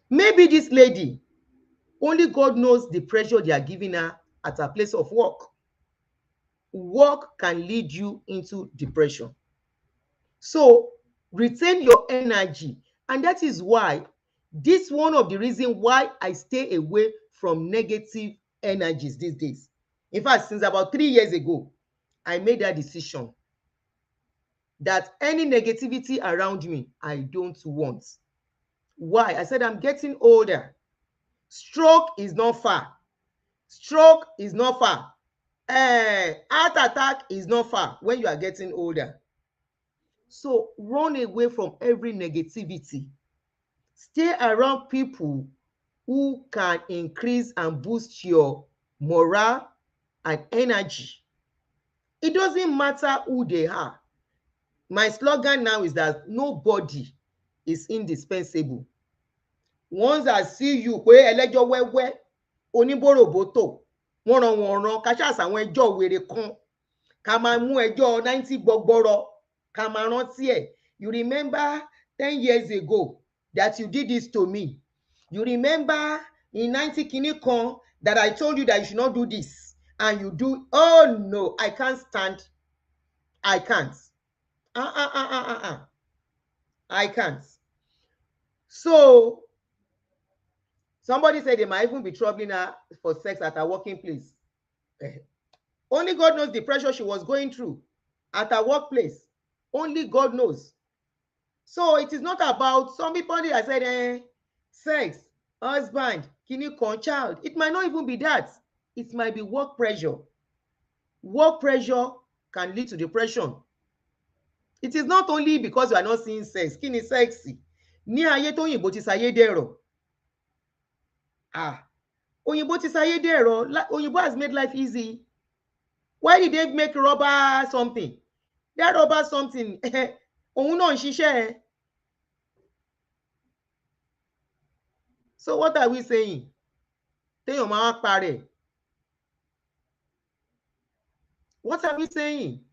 Maybe this lady, only God knows the pressure they are giving her at her place of work. Work can lead you into depression. So retain your energy. And that is why, this one of the reasons why I stay away from negative energies these days. In fact, since about 3 years ago, I made that decision that any negativity around me, I don't want. Why? I said, I'm getting older. Stroke is not far. Stroke is not far. Heart attack is not far when you are getting older. So run away from every negativity. Stay around people who can increase and boost your morale and energy. It doesn't matter who they are. My slogan now is that nobody is indispensable. Once I see you pé ẹlẹ́jọ́ wẹ́wẹ́ oníbòròbótò wọ́nranwọ̀nran ká ṣáà sàwọn ẹjọ́ wèrè kan ká máa mú ẹjọ́ 90 gbọgbọrọ ká máa rántí ẹ̀. You remember 10 years ago that you did this to me. You remember in 90 kìíní kan that I told you that you should not do this and you do. Oh no, I can't stand. I can't. I can't. So somebody said they might even be troubling her for sex at her working place. Only God knows the pressure she was going through at her workplace. Only God knows. So it is not about some people that said sex, husband, kini con, child. It might not even be that. It might be work pressure. Work pressure can lead to depression. It is not only because you are not seeing sex. Kini sexy. Ní ayé tó yìnbó ti sayé dẹ̀rọ̀. Òyìnbó ti sayé dẹ̀rọ̀. Òyìnbó has made life easy. Why did they make rubber something? That rubber something, òun náà ń ṣiṣẹ́. So what are we saying? Téèyàn máa parẹ́. What are we saying?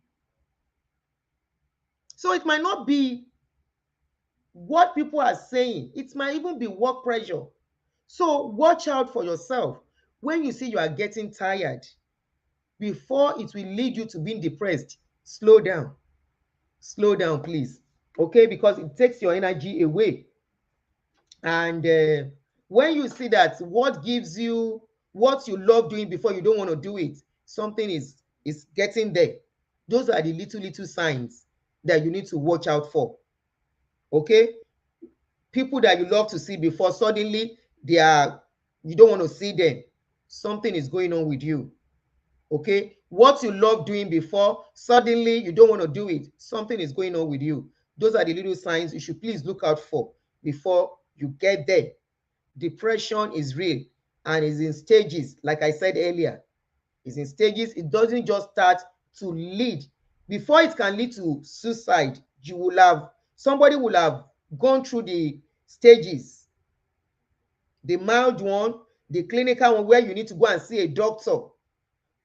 So it might not be what people are saying. It might even be work pressure. So watch out for yourself. When you see you are getting tired, before it will lead you to being depressed, slow down. Slow down, please. Okay? Because it takes your energy away. And when you see that what gives you what you love doing before you don't want to do it, something is getting there. Those are the little signs that you need to watch out for. Okay? People that you love to see before, suddenly you don't want to see them. Something is going on with you. Okay? What you love doing before, suddenly you don't want to do it. Something is going on with you. Those are the little signs you should please look out for before you get there. Depression is real and is in stages. Like I said earlier, it's in stages. It doesn't just start to lead. Before it can lead to suicide, somebody will have gone through the stages. The mild one, the clinical one where you need to go and see a doctor.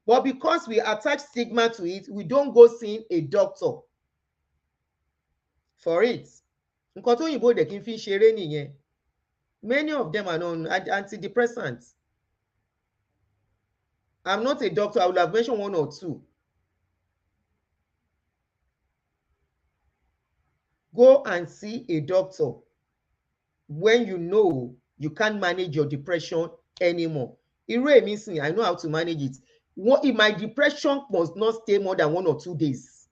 But because we attach stigma to it, we don't go seeing a doctor for it. Nǹkan tó yìnbó dẹ̀ kí n fi ṣeré nìyẹn. Many of them are on antidepressants. I'm not a doctor. I will have mentioned one or two. Go and see a doctor when you know you can't manage your depression anymore. Irú èmi sìn, I know how to manage it. If my depression must not stay more than 1 or 2 days.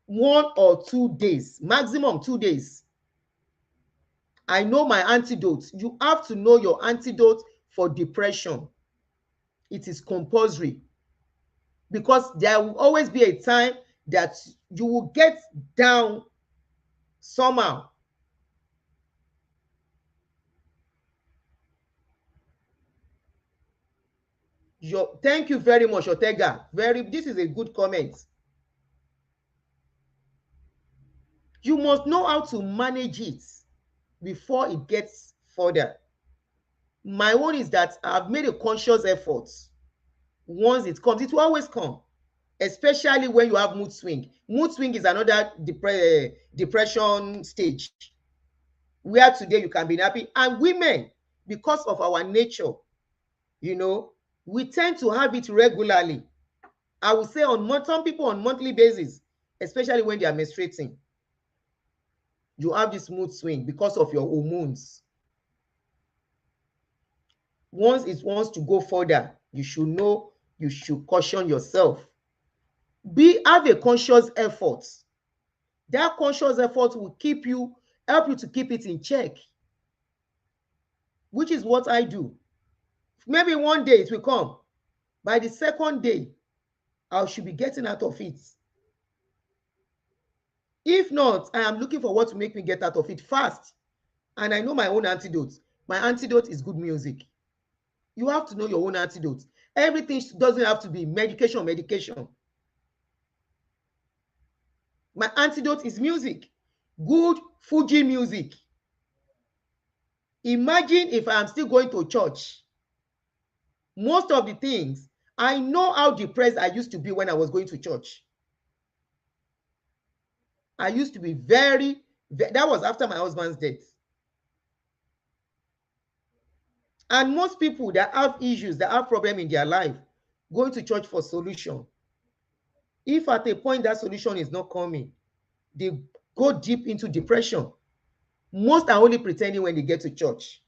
1 or 2 days, maximum 2 days. I know my antidotes. You have to know your antidote for depression. It is compulsory. Because there will always be a time that you will get down somehow. Thank you very much, Otega. This is a good comment. You must know how to manage it before it gets further. My own is that I've made a conscious effort. Once it comes, it will always come, especially when you have mood swing. Mood swing is another depression stage where today you can be happy. And women, because of our nature, we tend to have it regularly. I would say some people on monthly basis, especially when they are menstruating. You have this mood swing because of your hormones. Once it wants to go further, you should know, you should caution yourself. Have a conscious effort. That conscious effort will help you to keep it in check, which is what I do. Maybe one day it will come. By the second day, I should be getting out of it. If not, I am looking for what to make me get out of it fast. And I know my own antidotes. My antidote is good music. You have to know your own antidote. Everything doesn't have to be medication. My antidote is music. Good Fuji music. Imagine if I am still going to church. Most of the things, I know how depressed I used to be when I was going to church. I used to be that was after my husband's death. And most people that have issues, that have problems in their life, going to church for solution. If at a point that solution is not coming, they go deep into depression. Most are only pretending when they get to church.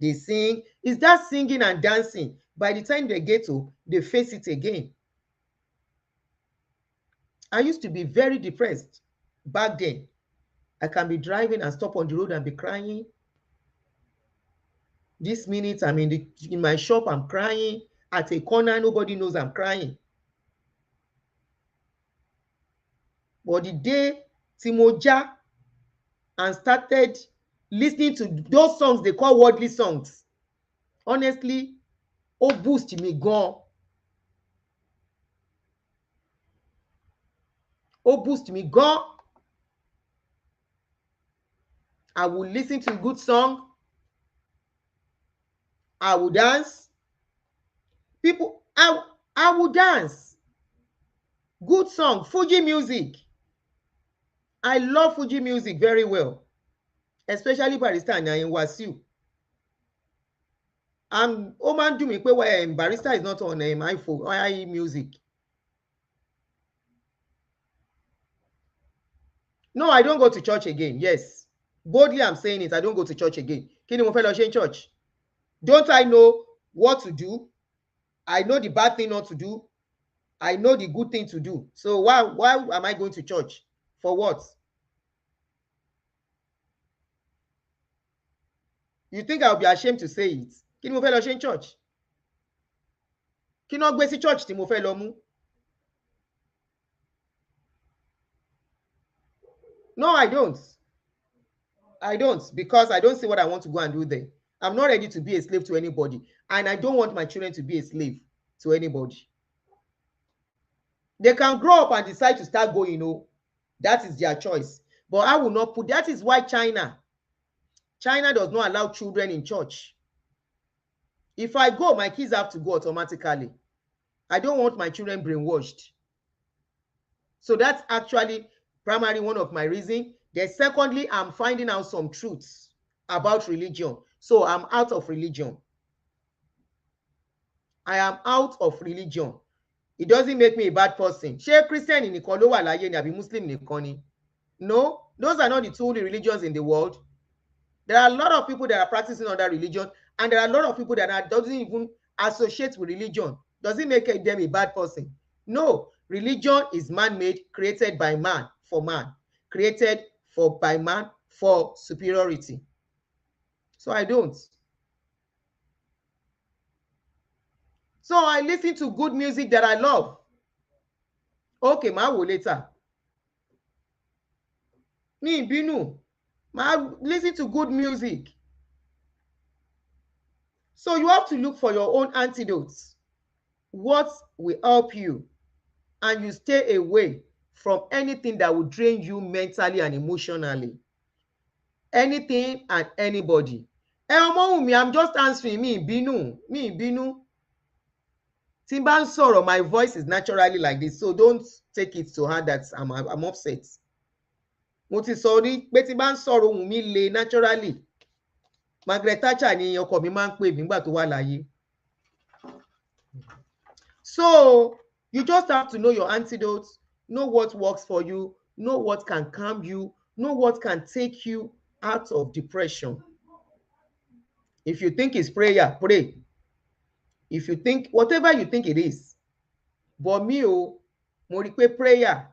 They sing. Is that singing and dancing? By the time they get to, they face it again. I used to be very depressed back then. I can be driving and stop on the road and be crying. This minute I'm in my shop, I'm crying. At a corner, nobody knows I'm crying. But the day Timoja and started listening to those songs they call worldly songs, honestly, ó boost me gan. Ó boost me gan. I will listen to a good song. I will dance. People, I will dance. Good song, Fuji music. I love Fuji music very well, especially Barrister and Wasiu. Ó máa ń dùn mí pé Barrister is not on my music. No, I don't go to church again. Yes, boldly I'm saying it. I don't go to church again. Kí ni mo fẹ́ lọ ṣe in church? Don't I know what to do? I know the bad thing not to do. I know the good thing to do. So why am I going to church? For what? You think I'll be ashamed to say it? Kí ni mo fẹ́ lọ ṣe in church? Kí ni wọ́n gbé sí church tí mo fẹ́ lọ mú? No, I don't. I don't, because I don't see what I want to go and do there. I'm not ready to be a slave to anybody, and I don't want my children to be a slave to anybody. They can grow up and decide to start going, that is their choice. But I will not put, that is why China does not allow children in church. If I go, my kids have to go automatically. I don't want my children brainwashed. So that's actually primarily one of my reasons. Then secondly, I'm finding out some truths about religion. So I'm out of religion. I am out of religion. It doesn't make me a bad person. Ṣé Christian nìkan ló wà láyé ni àbí Muslim nìkan ni? No, those are not the two religions in the world. There are a lot of people that are practicing other religion, and there are a lot of people that doesn't even associate with religion. Does it make them a bad person? No, religion is man-made, created by man for man, created by man for superiority. So I don't. So I listen to good music that I love. Okay, màá wò later. Mi ìbínú. Listen to good music. So you have to look for your own antidotes. What will help you? And you stay away from anything that will drain you mentally and emotionally. Anything and anybody. I'm just answering. Mi ìbínú. Tí n bá ń sọ̀rọ̀, my voice is naturally like this, so don't take it to heart that I'm upset. Mo ti sọ rí pé tí n bá ń sọ̀rọ̀ ohùn mi le naturally. Margaret Thatcher ni ọkọ mi máa ń pè mí nígbà tó wà láyé. So you just have to know your antidotes, know what works for you, know what can calm you, know what can take you out of depression. If you think it's prayer, pray. If you think whatever you think it is, but me mo rí pé prayer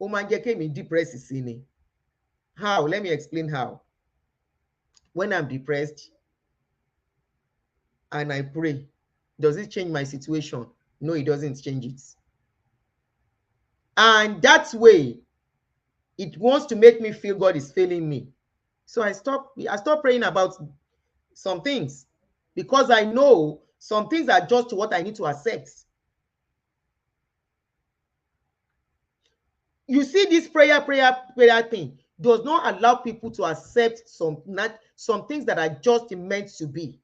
ó máa ń jẹ́ kémi depressed sí ni. How? Let me explain how. When I'm depressed and I pray, does it change my situation? No, it doesn't change it. And that way, it wants to make me feel God is failing me. So I stop praying about some things, because I know some things are just what I need to accept. You see, this prayer thing does not allow people to accept some things that are just meant to be.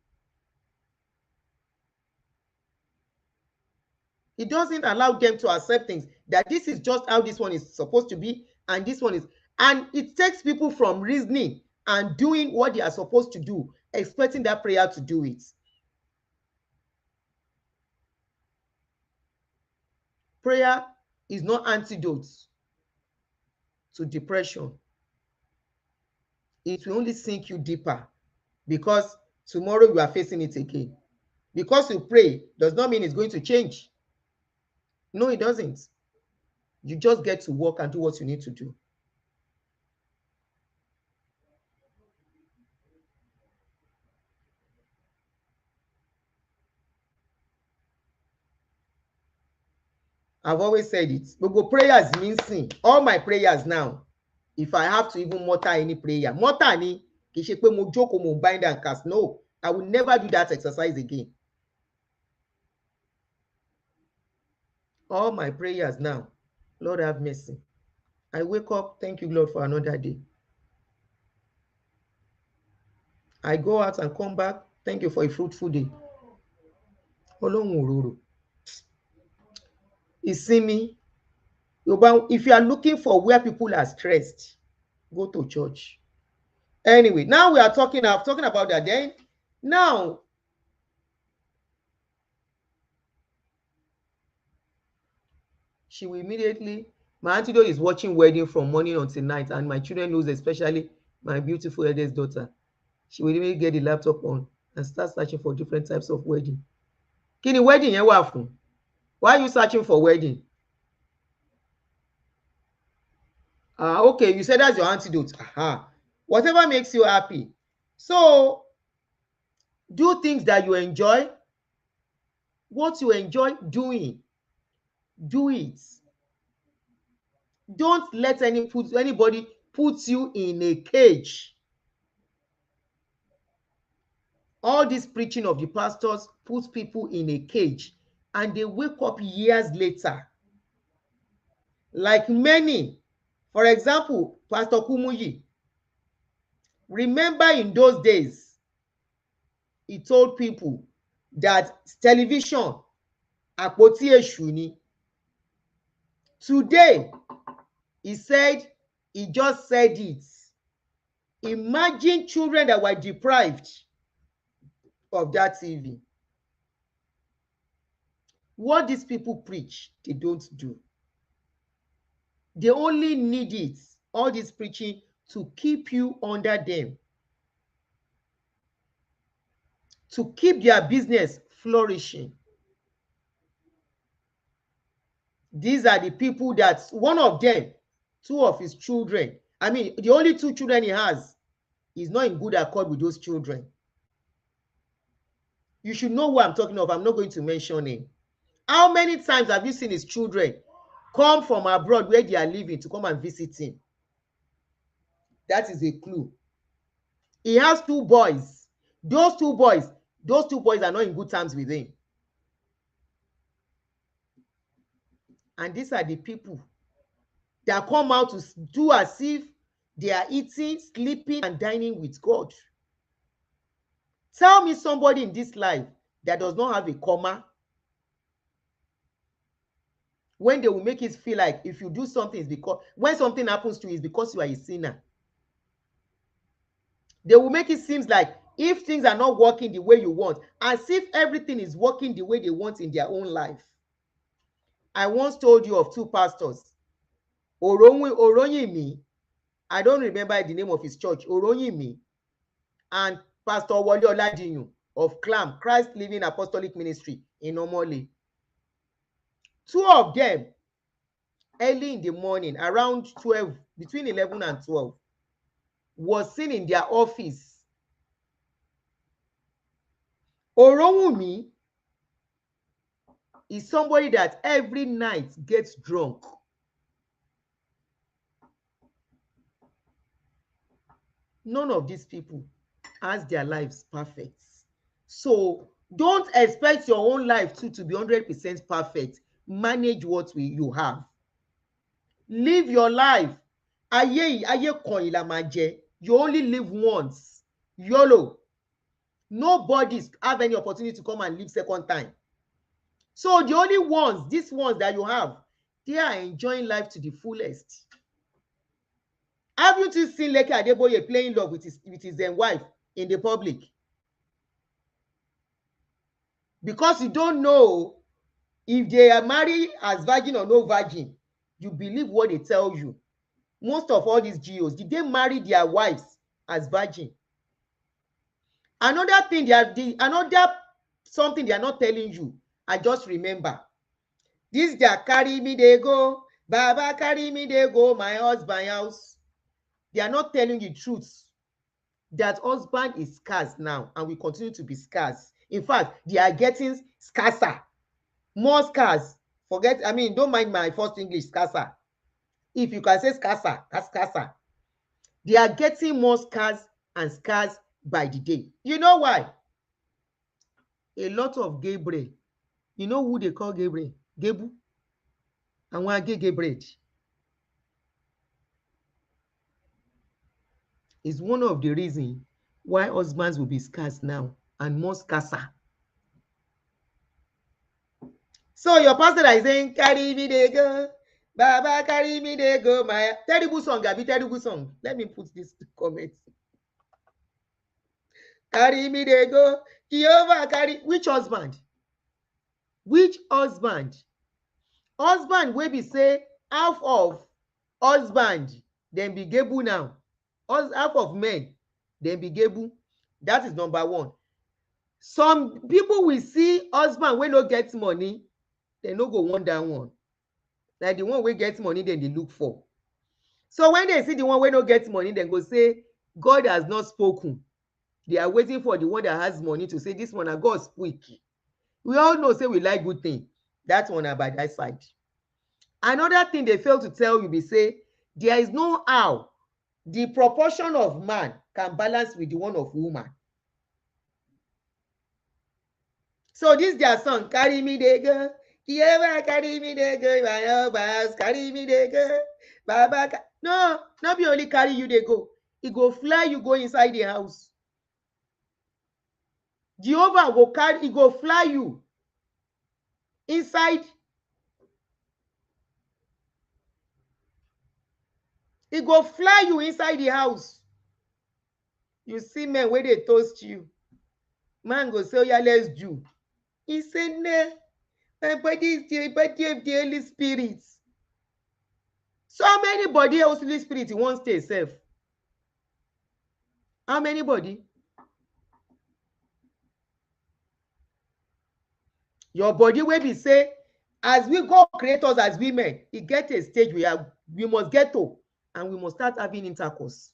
It doesn't allow them to accept things that this is just how this one is supposed to be, and this one is, and it takes people from reasoning and doing what they are supposed to do, expecting that prayer to do it. Prayer is not antidote to depression. It will only sink you deeper, because tomorrow you are facing it again. Because you pray does not mean it's going to change. No, it doesn't. You just get to work and do what you need to do. I've always said it. Gbogbo prayers mean sin. All my prayers now, if I have to even mutter any prayer, mutter ni, kì í ṣe pé mo jókòó mo bind and cast. No, I will never do that exercise again. All my prayers now, Lord have mercy. I wake up, thank you, Lord, for another day. I go out and come back, thank you for a fruitful day. Ọlọ́run òróró. Ìsinmi. If you are looking for where people are stressed, go to church. Anyway, now I'm talking about that. Then now, she will immediately, my antidote is watching wedding from morning until night, and my children knows, especially my beautiful eldest daughter. She will immediately get the laptop on and start searching for different types of wedding. Kí ni wedding yẹn wà fún? Why are you searching for wedding? Okay, you said that's your antidote. Whatever makes you happy. So do things that you enjoy. What you enjoy doing, do it. Don't let anybody put you in a cage. All this preaching of the pastors puts people in a cage, and they wake up years later. Like many, for example, Pastor Kumuyi. Remember in those days, he told people that television, àpótí èṣù ni. Today, he said, he just said it. Imagine children that were deprived of that TV. What these people preach, they don't do. They only need it, all this preaching, to keep you under them, to keep their business flourishing. These are the people that, one of them, two of his children, I mean, the only two children he has, is not in good accord with those children. You should know who I'm talking of. I'm not going to mention him. How many times have you seen his children come from abroad where they are living to come and visit him? That is a clue. He has two boys. Those two boys are not in good terms with him. And these are the people that come out to do as if they are eating, sleeping, and dining with God. Tell me somebody in this life that does not have a comma, when they will make it feel like if you do something, it's because, when something happens to you, it's because you are a sinner. They will make it seem like if things are not working the way you want, as if everything is working the way they want in their own life. I once told you of two pastors, Oroyimi, I don't remember the name of his church, Oroyimi, and Pastor Wole Oladiyun of CLAM, Christ Living Apostolic Ministry in Omole. Two of them, early in the morning, around 12, between 11 and 12, was seen in their office. Orowumi is somebody that every night gets drunk. None of these people has their lives perfect. So don't expect your own life too to be 100% perfect. Manage what you have. Live your life. Ayé kan yìí la máa jẹ. You only live once. YOLO. Nobody have any opportunity to come and live second time. So the only ones, these ones that you have, they are enjoying life to the fullest. Haven't you seen Leke Adeboye playing love with his wife in the public? Because you don't know if they are married as virgin or no virgin, you believe what they tell you. Most of all these GOs, did they marry their wives as virgin? Another thing another something they are not telling you, I just remember. This they carry me, they go. Baba carry me, they go. My husband house. They are not telling you the truth. That husband is scarce now and will continue to be scarce. In fact, they are getting scarcer. More scarce. Don't mind my first English, scarcer. If you can say scarcer, that's scarcer. They are getting more scarce and scarce by the day. You know why? A lot of Gabriel. You know who they call Gabriel? Gebu. And one Gabriel is one of the reasons why husbands will be scarce now and more scarcer. So your pastor is saying, carry me they go. Baba carry me they go. My terrible song, Gabi, terrible song. Let me put this comment. Carry me they go. Jehovah carry. Which husband? Which husband? Husband wey be say half of husband dem be gebu now. Half of men dem be gebu. That is number one. Some people will see husband wey no get money, dem no go want that one. Like the one wey get money dem dey look for. So when they see the one wey no get money, dem go say God has not spoken. They are waiting for the one that has money to say this one na God speak. We all know say we like good thing. That one na by that side. Another thing they fail to tell you be say there is no how the proportion of man can balance with the one of woman. So this their song, carry me they go. Jehovah carry me they go. My husband carry me they go. Baba, no, not be only carry you they go. He go fly you go inside the house. Jehovah go carry, he go fly you inside. He go fly you inside the house. You see men where they toast you. Man go say, oh yeah, let's do. He said, nah, my body is the body of the Holy Spirit. So how many body of Holy Spirit you want stay safe? How many body? Your body will be say, as we go create us as women, it get a stage where we must get to, and we must start having intercourse.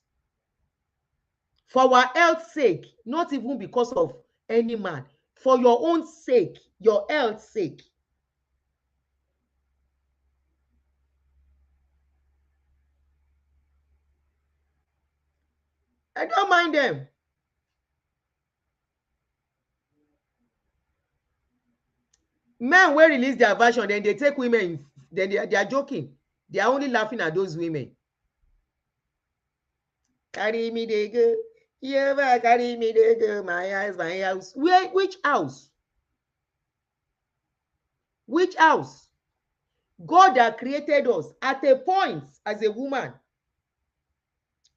For our health's sake, not even because of any man, for your own sake, your health's sake. I don't mind them. Men will release their version, then they take women, then they are joking. They are only laughing at those women. Carry me, they go. Yeah, carry me, they go. My house, my house. Where? Which house? Which house? God that created us at a point as a woman,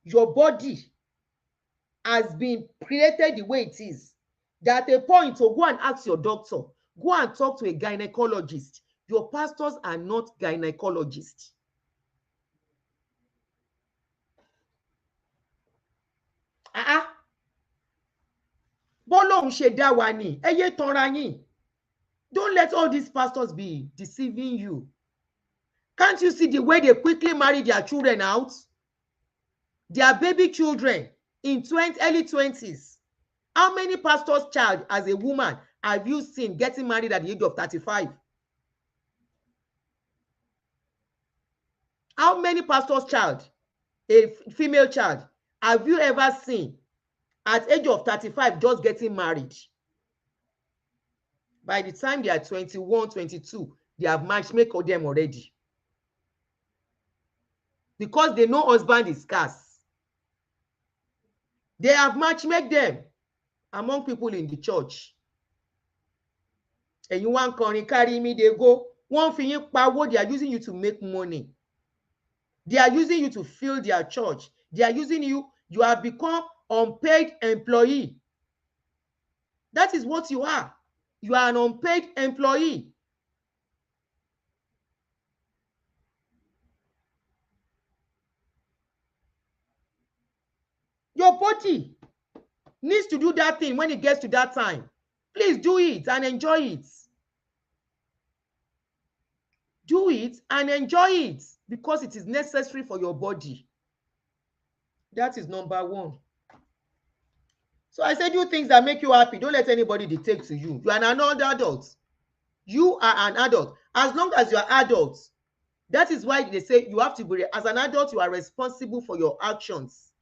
your body has been created the way it is. That at a point to go and ask your doctor, go and talk to a gynecologist. Your pastors are not gynecologists. Bọ́lọ́hun ṣe dá wa ni, ẹ yé tanra yín. Don't let all these pastors be deceiving you. Can't you see the way they quickly marry their children out? Their baby children in early 20s. How many pastors' child as a woman have you seen getting married at the age of 35? How many pastors' child, a female child, have you ever seen at age of 35 just getting married. By the time they are 21, 22, they have matchmake of them already. Because they know husband is scarce. They have matchmake them among people in the church. And you want to carry me, they go. One thing, they are using you to make money. They are using you to fill their church. They are using you. You have become unpaid employee. That is what you are. You are an unpaid employee. Your body needs to do that thing when it gets to that time. Please do it and enjoy it. Do it and enjoy it because it is necessary for your body. That is number one. So I said, do things that make you happy. Don't let anybody dictate to you. You are an adult. You are an adult. As long as you are adult, that is why they say you have to be, as an adult, you are responsible for your actions.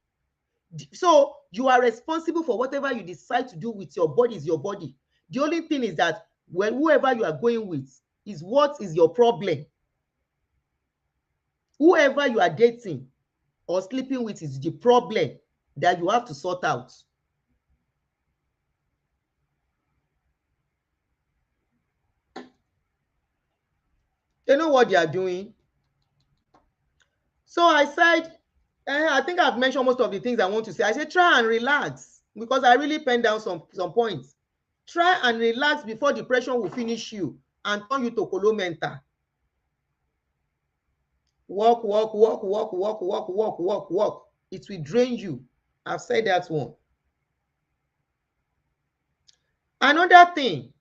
So you are responsible for whatever you decide to do with your body is your body. The only thing is that when whoever you are going with is what is your problem. Whoever you are dating or sleeping with is the problem that you have to sort out. They know what they are doing. So I said, I think I've mentioned most of the things I want to say. I said, try and relax because I really penned down some points. Try and relax before depression will finish you and turn you to colo mental. Walk. It will drain you. I've said that one. Another thing,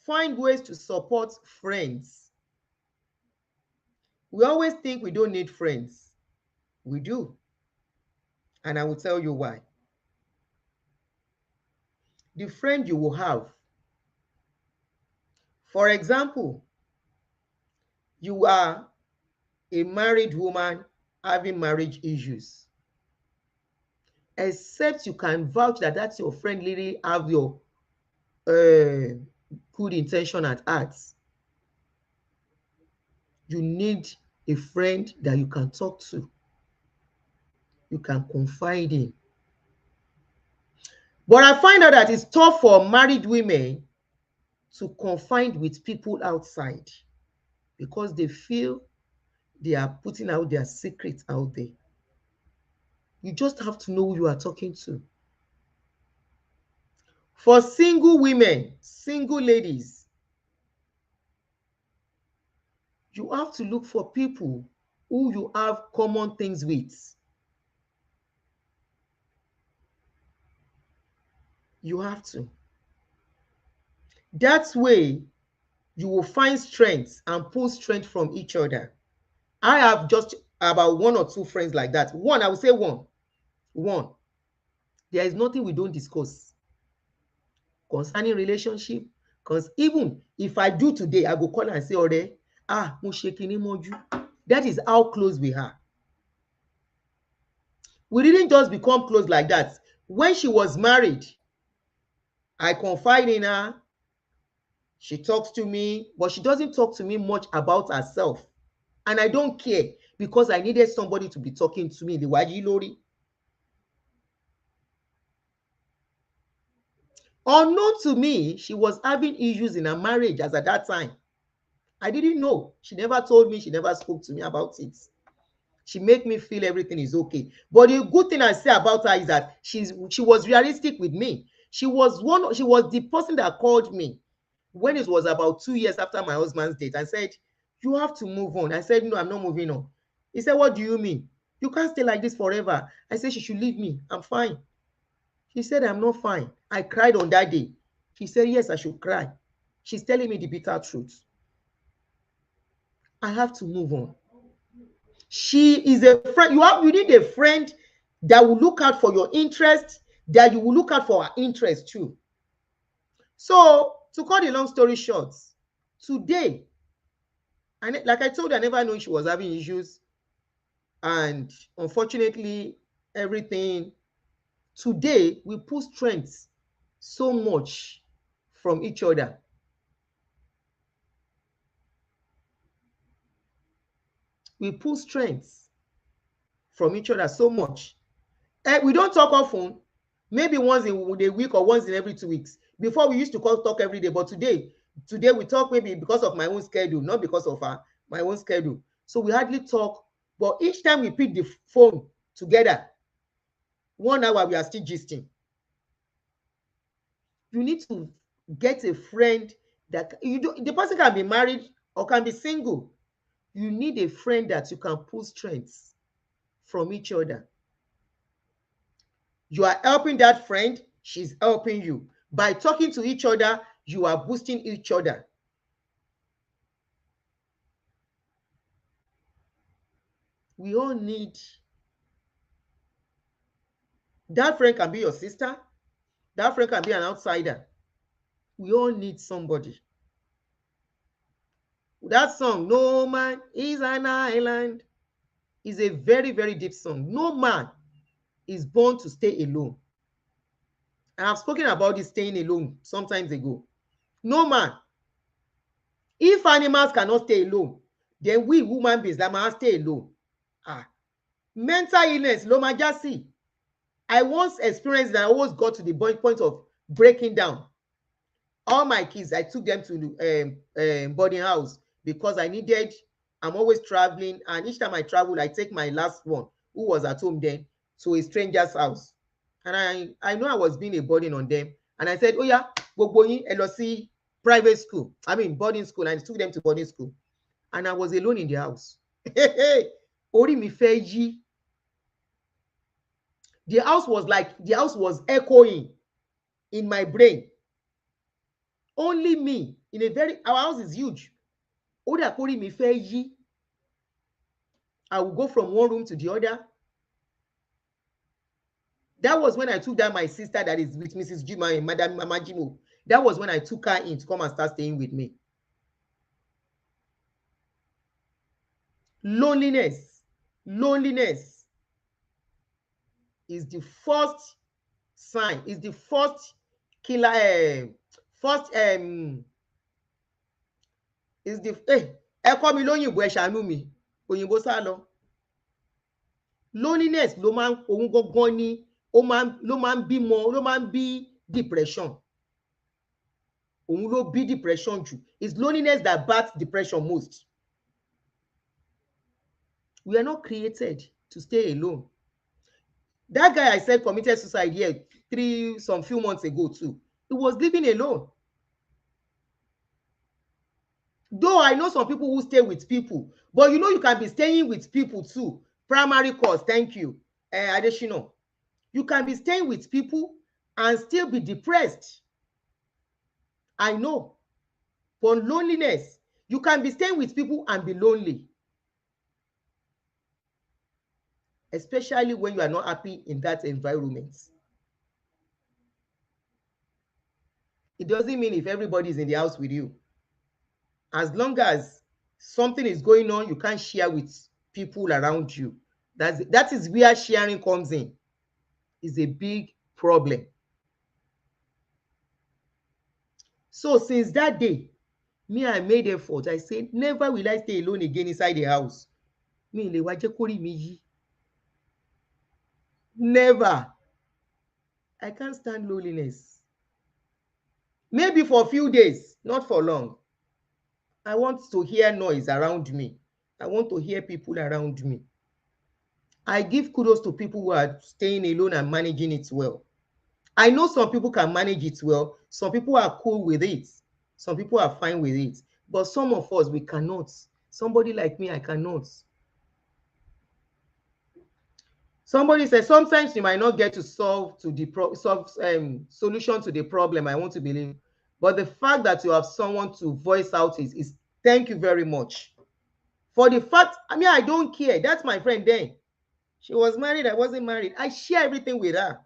find ways to support friends. We always think we don't need friends. We do. And I will tell you why. The friend you will have. For example, you are a married woman having marriage issues. Except you can vouch that that's your friend really have your good intention at heart. You need a friend that you can talk to. You can confide in. But I find out that it's tough for married women to confide with people outside because they feel they are putting out their secrets out there. You just have to know who you are talking to. For single women, single ladies, you have to look for people who you have common things with. You have to. That way, you will find strength and pull strength from each other. I have just about one or two friends like that. One, I would say one. There is nothing we don't discuss concerning relationship. Because even if I do today, I go call and say, Ore, mo ṣe kinní mọ́jú. That is how close we are. We didn't just become close like that. When she was married, I confide in her. She talks to me, but she doesn't talk to me much about herself. And I don't care because I needed somebody to be talking to me. The Waji Lori. Unknown to me, she was having issues in her marriage as at that time. I didn't know. She never told me. She never spoke to me about it. She made me feel everything is okay. But the good thing I say about her is that she was realistic with me. She was the person that called me when it was about 2 years after my husband's death and said, you have to move on. I said, no, I'm not moving on. He said, what do you mean? You can't stay like this forever. I said, she should leave me. I'm fine. She said, I'm not fine. I cried on that day. She said, yes, I should cry. She's telling me the bitter truth. I have to move on. She is a friend. You need a friend that will look out for your interest, that you will look out for her interest too. So, to cut the long story short, today, and like I told you, I never knew she was having issues. And unfortunately, everything Today, we pull strengths so much from each other. We pull strengths from each other so much. We don't talk often, maybe once in a week or once in every 2 weeks. Before, we used to talk every day, but today we talk maybe because of my own schedule, not because of my own schedule. So we hardly talk, but each time we pick the phone together, 1 hour, we are still gisting. You need to get a friend that the person can be married or can be single. You need a friend that you can pull strengths from each other. You are helping that friend, she's helping you. By talking to each other, you are boosting each other. We all need that friend. Can be your sister, that friend can be an outsider. We all need somebody. That song, No Man is an Island, is a very, very deep song. No man is born to stay alone. I have spoken about this staying alone sometimes ago. No man. If animals cannot stay alone, then we human beings that must stay alone. Mental illness, ló máa já sí. I once experienced that. I always got to the point of breaking down. All my kids, I took them to boarding house because I'm always traveling, and each time I travel, I take my last one, who was at home then, to a stranger's house. And I know I was being a burden on them. And I said, oh yeah, gbogbo yín ẹ lọ sí private school, boarding school. And I took them to boarding school. And I was alone in the house. Orí mi fẹ́ yí. The house was echoing in my brain. Only me our house is huge. Orí mi fẹ́ yí. I will go from one room to the other. That was when I took down my sister that is with Mrs. Jima and Madam Mama Jimo. That was when I took her in to come and start staying with me. Loneliness is the first sign, is the first killer, is the ẹ kọ́ mi lóyìnbó, ẹ ṣàánú mi, òyìnbó sá lọ. Loneliness ló máa ń òun gangan ni ló máa ń bímọ, ló máa ń bí depression. Òun ló bí depression jù. It's loneliness that births depression most. We are not created to stay alone. That guy I said committed suicide here some few months ago too. He was living alone. Though I know some people who stay with people, but you can be staying with people too. Primary cause, thank you, Adeshino. You can be staying with people and still be depressed. I know. For loneliness, you can be staying with people and be lonely. Especially when you are not happy in that environment. It doesn't mean if everybody is in the house with you. As long as something is going on, you can't share with people around you. That is where sharing comes in. It's a big problem. So since that day, I made effort. I said, never will I stay alone again inside the house. Never. I can't stand loneliness. Maybe for a few days, not for long. I want to hear noise around me. I want to hear people around me. I give kudos to people who are staying alone and managing it well. I know some people can manage it well. Some people are cool with it. Some people are fine with it. But some of us, we cannot. Somebody like me, I cannot. Somebody said, sometimes you might not get to solve solution to the problem I want to believe. But the fact that you have someone to voice out is thank you very much. For the fact, I don't care. That's my friend then. She was married, I wasn't married. I share everything with her.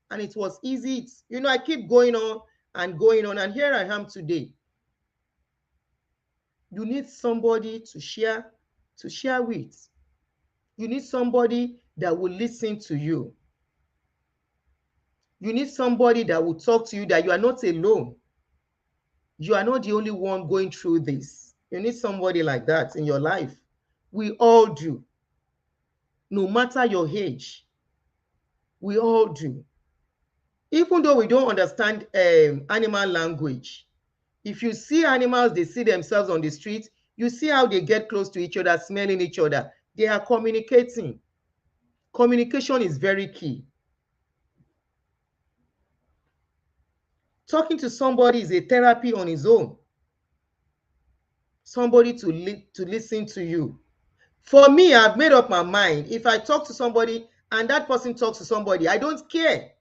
And it was easy. I keep going on, and here I am today. You need somebody to share with. You need somebody that will listen to you. You need somebody that will talk to you, that you are not alone. You are not the only one going through this. You need somebody like that in your life. We all do. No matter your age, we all do. Even though we don't understand animal language, if you see animals, they see themselves on the street, you see how they get close to each other, smelling each other. They are communicating. Communication is very key. Talking to somebody is a therapy on its own. Somebody to listen to you. For me, I've made up my mind. If I talk to somebody and that person talks to somebody, I don't care.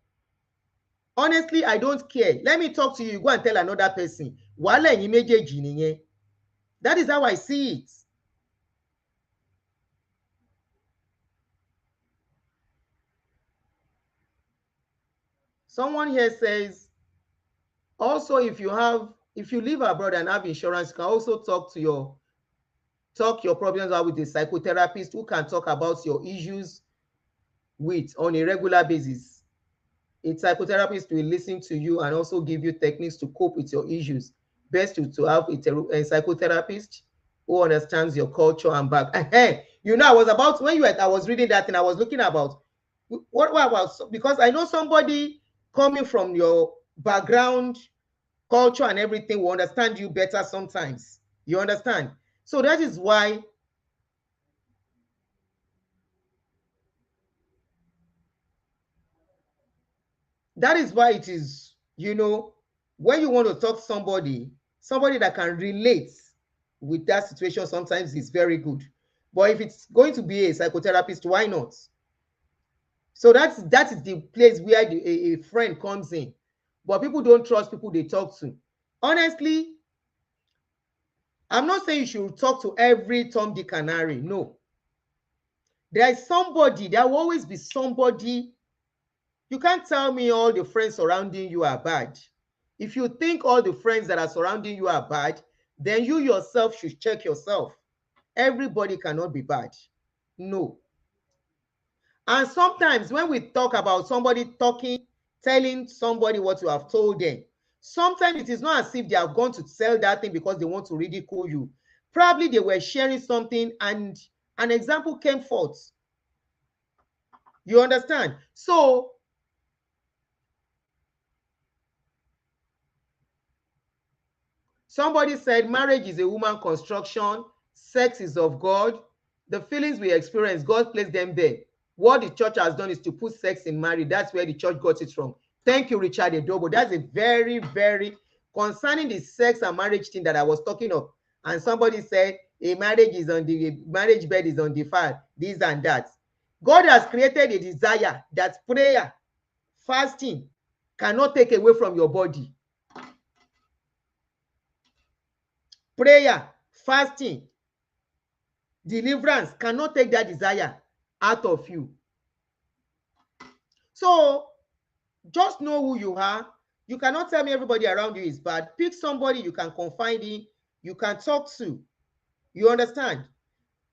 Honestly, I don't care. Let me talk to you, go and tell another person. Wàhálà ẹ̀yin méjèèjì nìyẹn. That is how I see it. Someone here says, also, if you live abroad and have insurance, you can also talk your problems out with a psychotherapist who can talk about your issues with on a regular basis. A psychotherapist will listen to you and also give you techniques to cope with your issues. Best to have a psychotherapist who understands your culture and back. You know, I was reading that and I was looking about what about, because I know somebody coming from your background, culture and everything will understand you better sometimes. You understand? So that is why it is, you know, when you want to talk to somebody that can relate with that situation, sometimes it's very good. But if it's going to be a psychotherapist, why not? So that is the place where a friend comes in. But people don't trust people they talk to. Honestly, I'm not saying you should talk to every Tom, Dick, and Harry. No. There will always be somebody. You can't tell me all the friends surrounding you are bad. If you think all the friends that are surrounding you are bad, then you yourself should check yourself. Everybody cannot be bad. No. And sometimes when we talk about somebody telling somebody what you have told them, sometimes it is not as if they have gone to sell that thing because they want to ridicule you. Probably they were sharing something and an example came forth. You understand? So somebody said marriage is a human construction, sex is of God. The feelings we experience, God placed them there. What the church has done is to put sex in marriage. That's where the church got it from. Thank you, Richard Edobo. That's a very, very concerning the sex and marriage thing that I was talking of. And somebody said a marriage bed is undefiled, this and that. God has created a desire that prayer, fasting cannot take away from your body. Prayer, fasting, deliverance cannot take that desire out of you. So just know who you are. You cannot tell me everybody around you is bad. Pick somebody you can confide in, you can talk to. You understand?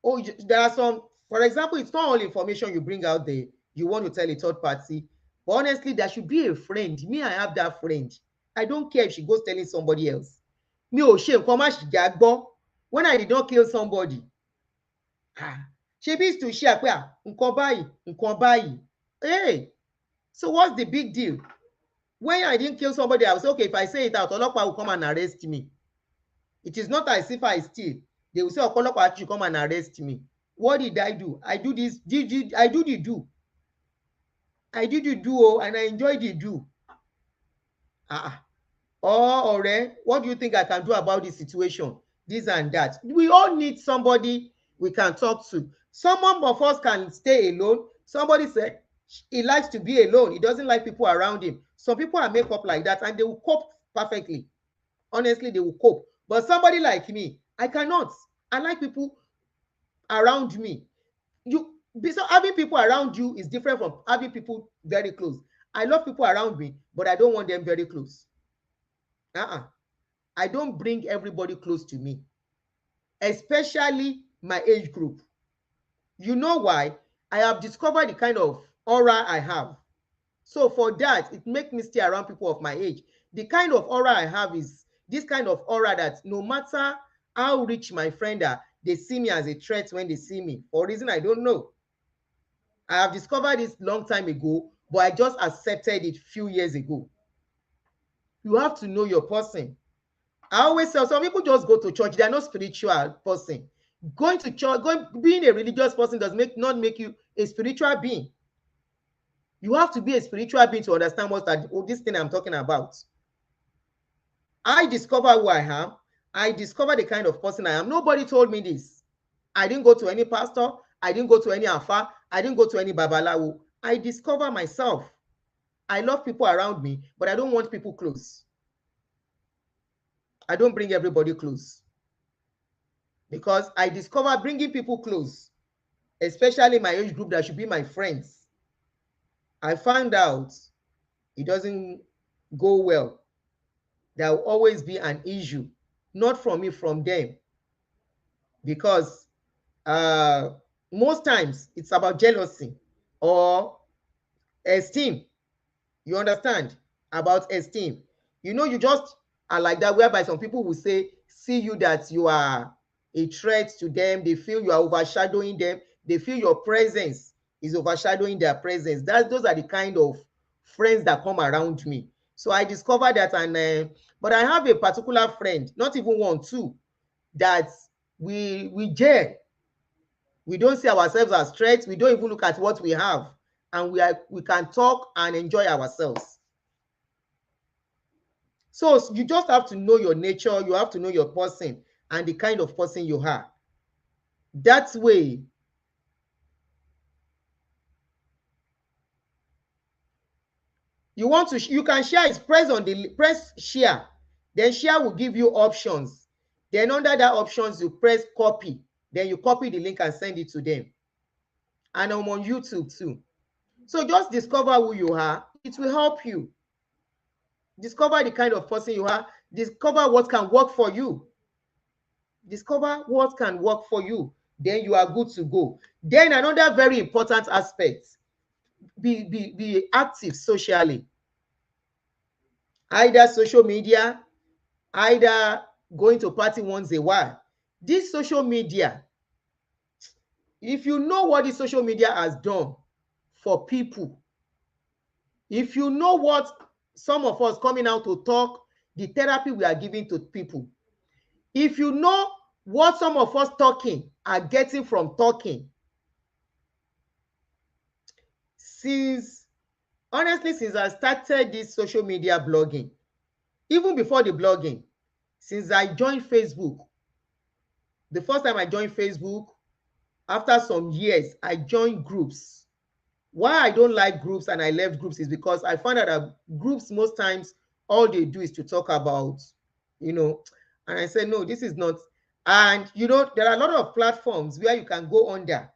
Oh, there are some, for example, it's not all information you bring out there you want to tell a third party. But honestly, there should be a friend. Me, I have that friend. I don't care if she goes telling somebody else. Me ò ṣe nǹkan má ṣì já gbọ́. When I did not kill somebody, she used to share pé nǹkan báyìí. Hey, so what's the big deal? When I didn't kill somebody, I was okay. If I say it out, ọlọ́pàá will come and arrest me. It is not as if I steal. They will say, ọlọ́pàá should come and arrest me. What did I do? I do this. I do the do. I did the do, and I enjoy the do. Oh, ọ̀rẹ́, what do you think I can do about this situation? This and that. We all need somebody we can talk to. Some of us can stay alone. Somebody said he likes to be alone. He doesn't like people around him. Some people are made up like that and they will cope perfectly. Honestly, they will cope. But somebody like me, I cannot. I like people around me. So having people around you is different from having people very close. I love people around me, but I don't want them very close. I don't bring everybody close to me, especially my age group. You know why? I have discovered the kind of aura I have. So for that, it makes me stay around people of my age. The kind of aura I have is this kind of aura that no matter how rich my friend are, they see me as a threat when they see me. For a reason I don't know. I have discovered this long time ago, but I just accepted it few years ago. You have to know your person. I always say some people just go to church, they are not spiritual person. Going to church, being a religious person does not make you a spiritual being. You have to be a spiritual being to understand this thing I'm talking about. I discover who I am. I discover the kind of person I am. Nobody told me this. I didn't go to any pastor. I didn't go to any afa. I didn't go to any babalawo. I discover myself. I love people around me, but I don't want people close. I don't bring everybody close. Because I discover bringing people close, especially my age group that should be my friends, I found out it doesn't go well. There will always be an issue, not from me, from them. Because most times it's about jealousy or esteem. You understand? About esteem. You know, you just are like that, whereby some people will see you that you are a threat to them. They feel you are overshadowing them. They feel your presence is overshadowing their presence. Those are the kind of friends that come around me. So I discovered that, and but I have a particular friend, not even one, two, that we gel. We don't see ourselves as threats. We don't even look at what we have, and we can talk and enjoy ourselves. So you just have to know your nature. You have to know your person and the kind of person you are. That way, you can share it. Press share. Then share will give you options. Then under that options, you press copy. Then you copy the link and send it to them. And I'm on YouTube too. So just discover who you are. It will help you. Discover the kind of person you are. Discover what can work for you. Discover what can work for you. Then you are good to go. Then another very important aspect, be active socially. Either social media, either going to party once a while. This social media, if you know what this social media has done for people, if you know what some of us coming out to talk, the therapy we are giving to people, if you know what some of us talking are getting from talking, honestly, since I started this social media blogging, even before the blogging, since I joined Facebook, the first time I joined Facebook, after some years, I joined groups. Why I don't like groups and I left groups is because I found out that groups, most times, all they do is to talk about, and I said, no, this is not. And, there are a lot of platforms where you can go under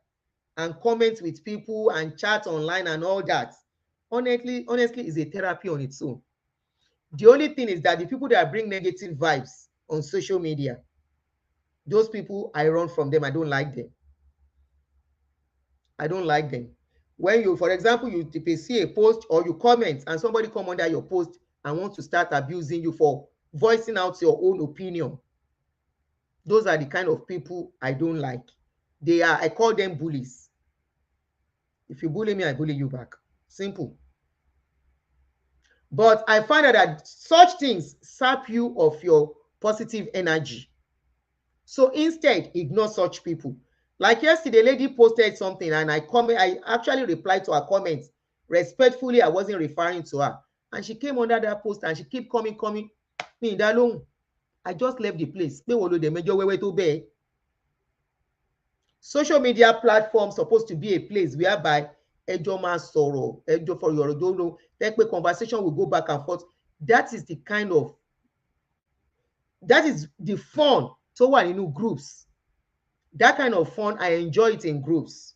and comment with people and chat online and all that. Honestly, is a therapy on its own. The only thing is that the people that bring negative vibes on social media, those people, I run from them. I don't like them. I don't like them. When you, for example, you see a post or you comment and somebody come under your post and want to start abusing you for voicing out your own opinion, those are the kind of people I don't like. I call them bullies. If you bully me, I bully you back. Simple. But I find out that such things sap you of your positive energy. So instead, ignore such people. Like yesterday, a lady posted something and I actually replied to her comments respectfully. I wasn't referring to her. And she came under that post and she kept coming. Me, that long. I just left the place. Social media platform supposed to be a place whereby ẹjọ́ máa sọ̀rọ̀, ẹjọ́ for your ojo, that conversation will go back and forth. That is the fun tó wà nínú groups. That kind of fun, I enjoy it in groups.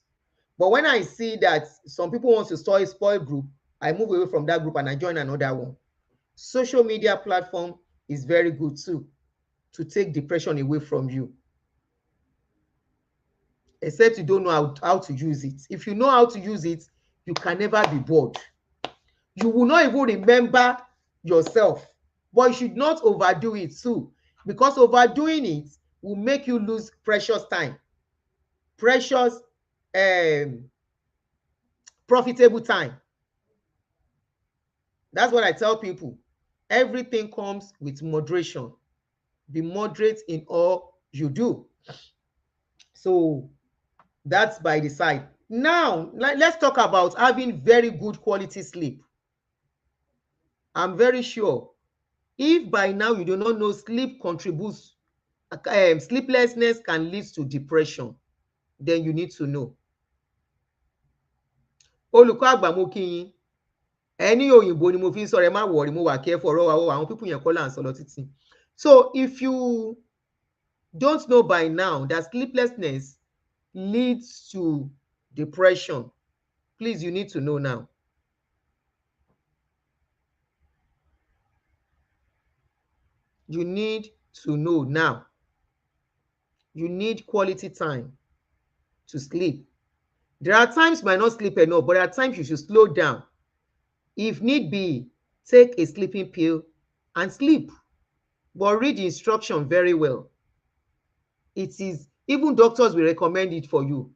But when I see that some people want to spoil group, I move away from that group and I join another one. Social media platform is very good too, to take depression away from you. Except you don't know how to use it. If you know how to use it, you can never be bored. You will not even remember yourself. But you should not overdo it too, because overdoing it will make you lose precious time, precious profitable time. That's what I tell people. Everything comes with moderation. Be moderate in all you do. So that's by the side. Now, let's talk about having very good quality sleep. I'm very sure if by now you do not know sleep contributes, sleeplessness can lead to depression, then you need to know. Olùkọ́ àgbà mo kí yín. Ẹni òyìnbó ni mo fi ń sọ̀rọ̀, ẹ má wọ̀rí, mo wà careful ọ̀rọ̀ àwọn pípù yẹn kọ́ là ń sọ lọ títí. So if you don't know by now that sleeplessness leads to depression, please, you need to know now. You need to know now. You need quality time to sleep. There are times you might not sleep enough, but there are times you should slow down. If need be, take a sleeping pill and sleep. But read the instruction very well. It is, even doctors will recommend it for you.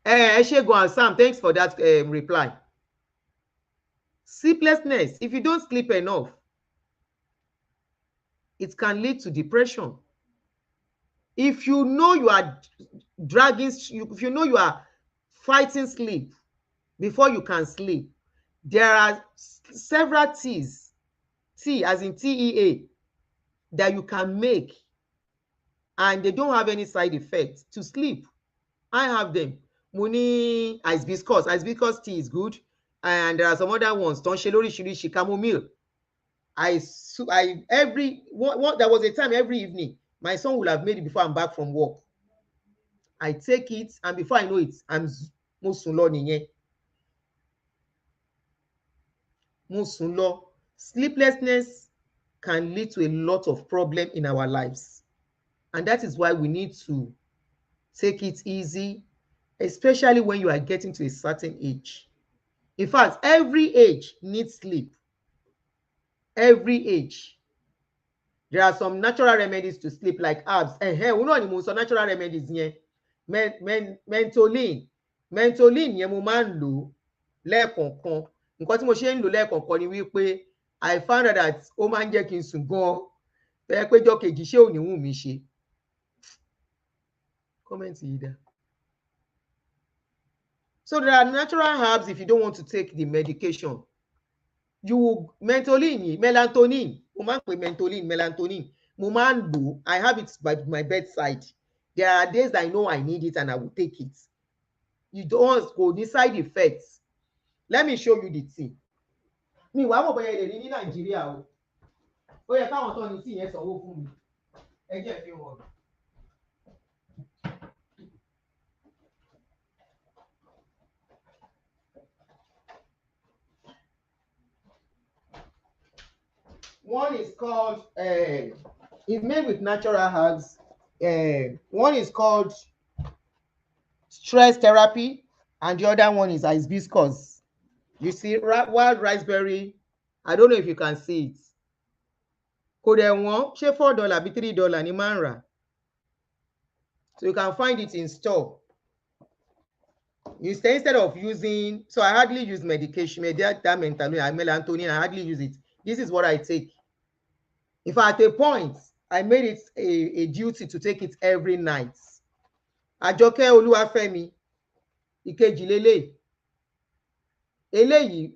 Eshego and Sam, thanks for that reply. Sleeplessness, if you don't sleep enough, it can lead to depression. If you know you are dragging, if you know you are fighting sleep before you can sleep, there are several teas, T as in TEA, that you can make, and they don't have any side effects to sleep. I have them. Muni hibiscus. Hibiscus tea is good, and there are some other ones. Tonshilori shirishi chamomile. There was a time every evening my son will have made it before I'm back from work. I take it, and before I know it, I'm musunlo niyen. Musunlo. Sleeplessness can lead to a lot of problem in our lives, and that is why we need to take it easy, especially when you are getting to a certain age. In fact, every age needs sleep. Every age. There are some natural remedies to sleep, like herbs. Natural remedies here. Mentolin yẹn mo máa ń lò lẹ́ẹ̀kọ̀ọ̀kan. Nǹkan tí mo ṣe ń lò lẹ́ẹ̀kọ̀ọ̀kan ni wípé I found out that ó máa ń jẹ́ kí n sùn gan-an. Bẹ́ẹ̀ pé jọ́ kejì ṣé ò ní wù mí ṣe. Comment yìí dá. So there are natural herbs if you don't want to take the medication. Melatonin, mo máa ń pè melatonin. Mo máa ń lò, I have it by my bedside. There are days I know I need it and I will take it. You don't go the side effects. Let me show you the tea. Mi wá mọ̀ bóyá ilé ní Nàìjíríà o. Ó yẹ káwọn tó ní tea yẹn sanwó fún mi. Ẹ jẹ́ fi hàn. One is called, it's made with natural herbs. One is called stress therapy, and the other one is hibiscus. You see, wild raspberry. I don't know if you can see it. Kò dẹ̀ wọ́n, ṣé $4 bí $3 ni máa ń rà. So you can find it in store. You say instead of using, so I hardly use medication, melatonin, I hardly use it. This is what I take. In fact, at a point, I made it a duty to take it every night. Àjọkẹ́ Olúwafẹ́mi, ìkejì lélẹ̀. Eléyìí,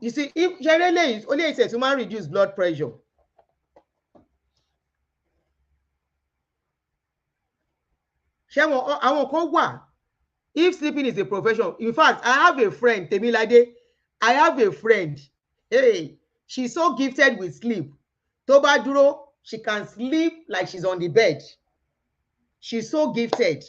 you see, if eléyìí, only it says to reduce blood pressure. Ṣé àwọn kan wà? If sleeping is a profession, in fact, I have a friend, Temilade. I have a friend. Hey, she's so gifted with sleep. Tó bá dúró, she can sleep like she's on the bed. She's so gifted.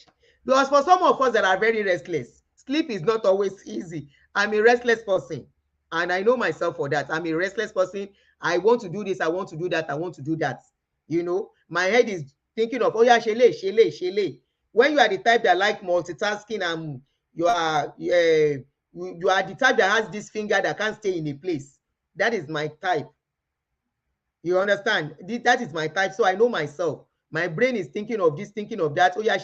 Because for some of us that are very restless, sleep is not always easy. I'm a restless person, and I know myself for that. I'm a restless person. I want to do this, I want to do that, I want to do that. You know, my head is thinking of, oh yeah, shele. When you are the type that like multitasking and you are you are the type that has this finger that can't stay in a place. That is my type. You understand? That is my type. So I know myself. My brain is thinking of this, thinking of that. Oh yeah,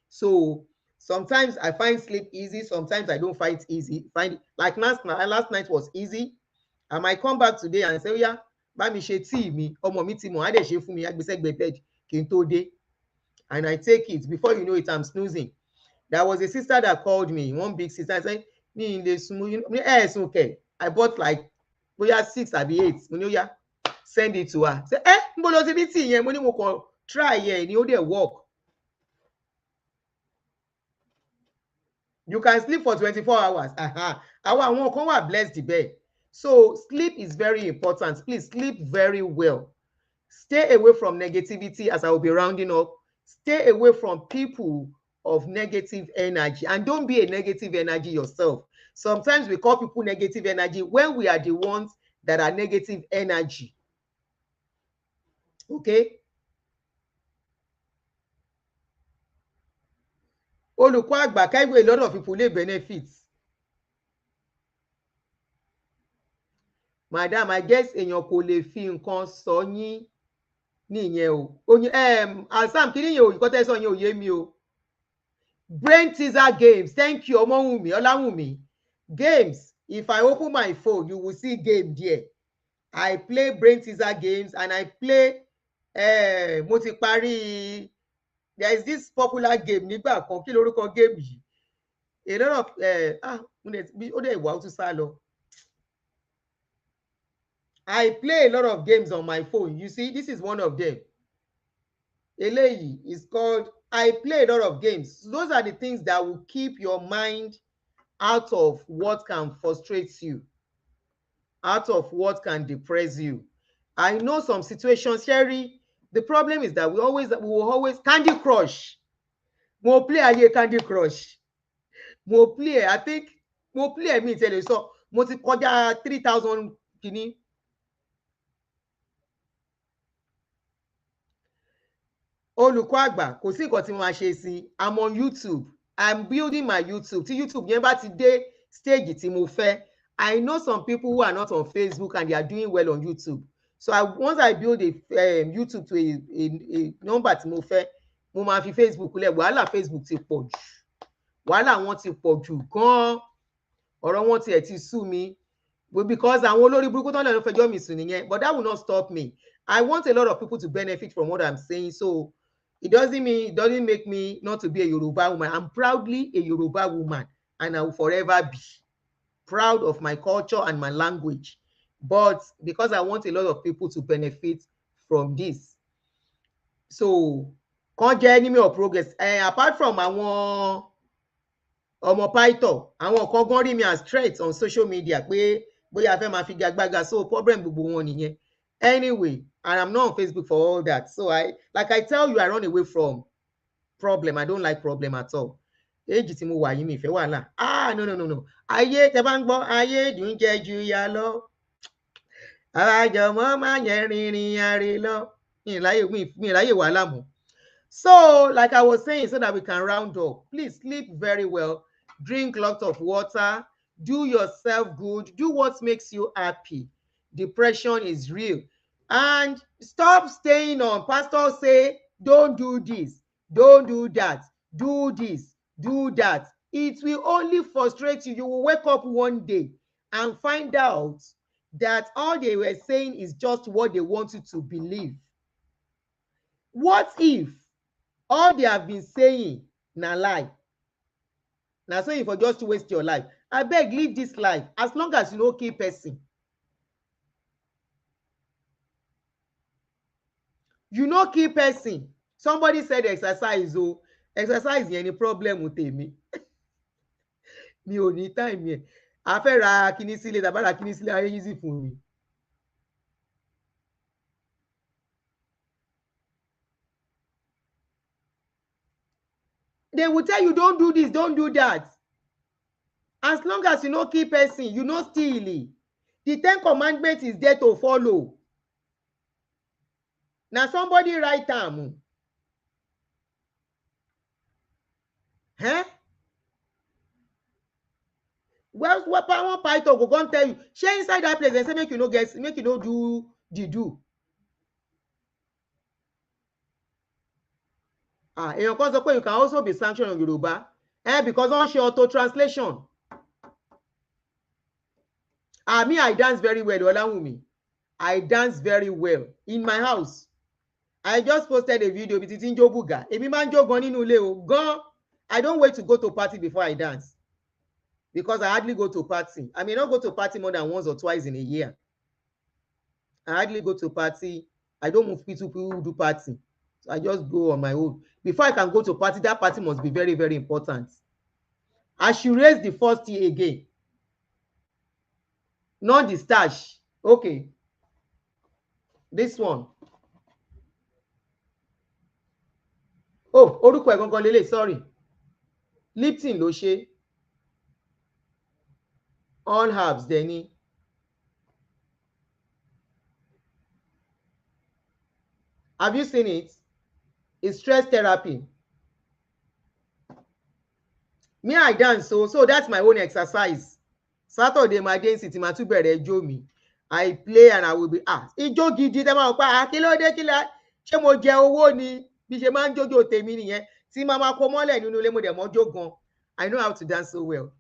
so sometimes I find sleep easy. Sometimes I don't find it easy. Find it, like last night was easy. I might come back today and say, oh yeah, bá mi ṣe tíì mi, ọmọ mi ti mọ̀, á dẹ̀ ṣe fún mi, á gbé sẹ́gbẹ̀ẹ́ bed kí n tó dé. And I take it. Before you know it, I'm snoozing. There was a sister that called me, one big sister, said, me in the smooth, okay. I bought like, we are 6 or 8. Yeah, send it to her. Say, try here, you know, work. You can sleep for 24 hours. Àwọn kan wà blessed bẹ́ẹ̀. So sleep is very important. Please sleep very well. Stay away from negativity as I will be rounding up. Stay away from people of negative energy, and don't be a negative energy yourself. Sometimes we call people negative energy when we are the ones that are negative energy. Okay? Olùkọ́ àgbà káìwé, a lot of people lè benefit. Madam, I guess èèyàn kò lè fi nǹkan sọ yín nìyẹn o. Asam kí nìyẹn o, nǹkan tẹ́ sọ yẹn ò yé mi o. Brain teaser games. Thank you, Omowumi, Olawumi. Games. If I open my phone, you will see game there. I play brain teaser games and I play mo ti parí. There is this popular game nígbà kan, kí lorúkọ game yìí. A lot of ó dẹ̀ wà ó tún sá lọ. I play a lot of games on my phone. You see, this is one of them. Eléyìí is called, I play a lot of games. Those are the things that will keep your mind out of what can frustrate you, out of what can depress you. I know some situations, Sherry, the problem is that we will always Candy Crush. Mo play ayé Candy Crush. Mo play, I think, mo play mi tell you so. Mo ti kọjá 3,000 kini. Olùkọ́ àgbà, kò sí nǹkan tí mo máa ṣe sí. I'm on YouTube. I'm building my YouTube. Tí YouTube yẹn bá ti dé stage tí mo fẹ́. I know some people who are not on Facebook and they are doing well on YouTube. So once I build a YouTube to a number tí mo fẹ́, mo máa fi Facebook lẹ̀. Wàhálà Facebook ti pọ̀ jù. Wàhálà wọn ti pọ̀ jù gan-an. Ọ̀rọ̀ wọn tiẹ̀ ti sú mi. Because àwọn olórí burúkú tó ń lọ fẹjọ́ mi sùn nìyẹn. But that will not stop me. I want a lot of people to benefit from what I'm saying. So it doesn't make me not to be a Yoruba woman. I'm proudly a Yoruba woman, and I will forever be proud of my culture and my language. But because I want a lot of people to benefit from this, so can't get enemy of progress. Apart from àwọn ọmọ Python, àwọn kan gan rí mi as threats on social media pé bóyá fẹ́ máa fi gagbága, so problem gbogbo wọn nìyẹn. Anyway, and I'm not on Facebook for all that. So I tell you, I run away from problem. I don't like problem at all. Èjì tí mo wà yìí mi ìfẹ́ wàhálà. No. Ayé tẹ́ bá ń gbọ́, ayé dùn jẹ́ ju ya lọ. Àjọmọ́ máa yẹn rìnrìn àrè lọ. Mi ìráyè wàhálà mọ́. So, like I was saying, so that we can round up, please sleep very well. Drink lots of water. Do yourself good. Do what makes you happy. Depression is real. And stop staying on. Pastors say, don't do this, don't do that, do this, do that. It will only frustrate you. You will wake up one day and find out that all they were saying is just what they want you to believe. What if all they have been saying na lie? Na so you for just to waste your life. Abeg, live this life as long as you no kill person. You no kill person. Somebody said exercise o. Exercise yẹn ni problem tèmi. Mi ò ní time yẹn. A fẹ́ ra kíní sílé, tàbá ra kíní sílé, ayé easy fún mi. They will tell you, don't do this, don't do that. As long as you no kill person, you no steal. The 10 commandments is there to follow. Now somebody write am. Huh? Well, what one python go come tell you, share inside that place, they say make you no get, make you no do the do. Èèyàn kan sọ pé you can also be sanctioned on Yoruba because wọ́n ṣe auto translation. Me, I dance very well, Olawumi. I dance very well in my house. I just posted a video bí títí ń jó bùgà. Èmi máa ń jó gan nínú ilé o, gan. I don't wait to go to party before I dance because I hardly go to party. I may not go to party more than once or twice in a year. I hardly go to party. I don't move people who do party. So I just go on my own. Before I can go to party, that party must be very, very important. I should raise the first year again. Not the stash. Okay. This one. Oh, orúkọ ẹ̀ gangan lélẹ̀, sorry. Lipton ló ṣe. All herbs dẹ̀ Have you seen it? It's stress therapy. Me, I dance, so that's my own exercise. Saturday, my dance ti máa tún bẹ̀rẹ̀ ijó mi. I play and I will be ijó gidi tẹ́ máa pa kí ló dé ṣé mo jẹ owó ni bí ṣe máa ń jójó tèmi nìyẹn tí máa máa kó mọ́lẹ̀ nínú ilé mo dẹ̀ mọ́ jó gan. I know how to dance so well.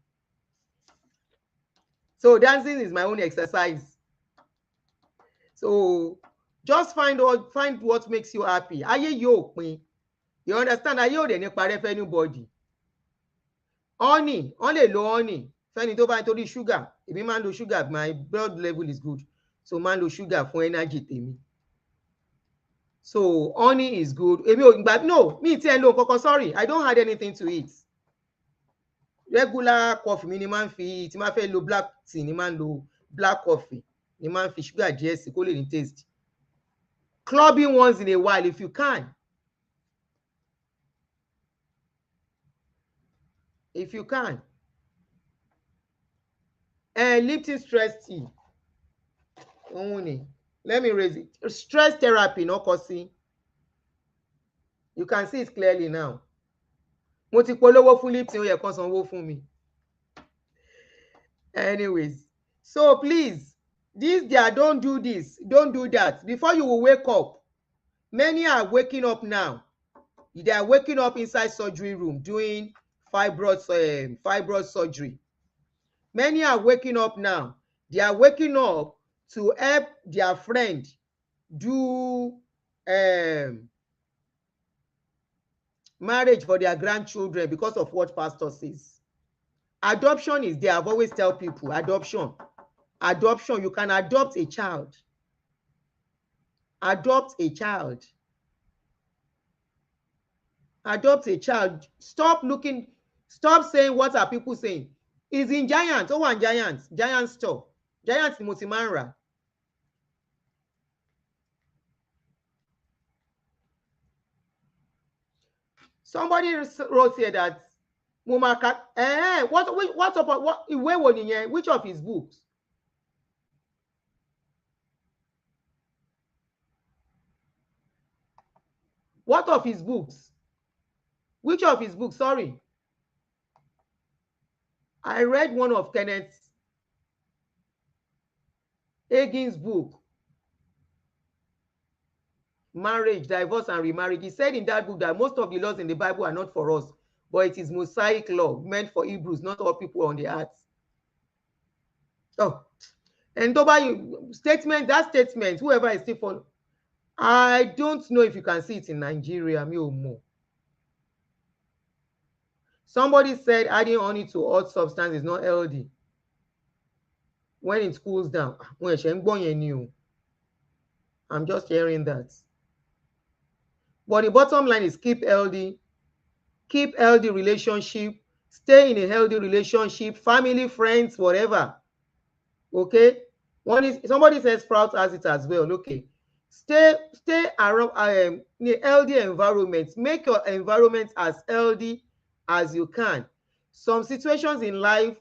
So dancing is my own exercise. So just find what makes you happy. Ayé yóò pin. You understand? Ayé ò dẹ̀ ní parẹ́ fẹ́ anybody. Honey, wọ́n lè lo honey fẹ́ni tó bá ń torí sugar. Èmi máa ń lo sugar, my blood level is good. So máa ń lo sugar fún energy tèmi. So honey is good. Èmi ò gbà no, mi ti ẹ̀ lo kọ́kọ́, sorry. I don't add anything to it. Regular coffee mi ni máa ń fi, tí máa fẹ́ lo black tea ni máa ń lo black coffee. Ni máa ń fi sugar díẹ̀ sí kó lè ní taste. Clubbing once in a while if you can. If you can. Lipton stress tea. Let me raise it. Stress therapy, no kosi. You can see it clearly now. Mo ti polówó fún Lipton, ó yẹ kó sanwó fún mi. Anyways, so please, don't do this, don't do that. Before you will wake up, many are waking up now. They are waking up inside surgery room doing fibroid surgery. Many are waking up now. They are waking up to help their friend do marriage for their grandchildren because of what pastor says. Adoption is there. I've always tell people, adoption, you can adopt a child. Adopt a child. Adopt a child. Stop saying what are people saying. Is in Giant. Oh, one Giant store. Giant Musimanra. Somebody wrote here that Mumaka. Which of his books? What of his books? Which of his books? Sorry. I read one of Kenneth Hagin's book, Marriage, Divorce, and Remarriage. He said in that book that most of the laws in the Bible are not for us, but it is Mosaic law meant for Hebrews, not all people on the earth. Oh, and that statement, whoever is still following, I don't know if you can see it in Nigeria, me or more. Somebody said adding honey to hot substance is not healthy when it cools down. I'm just hearing that. But the bottom line is keep healthy relationship, stay in a healthy relationship, family, friends, whatever. Okay? Somebody says Sprout has it as well. Okay. Stay around in a healthy environment. Make your environment as healthy as you can. Some situations in life,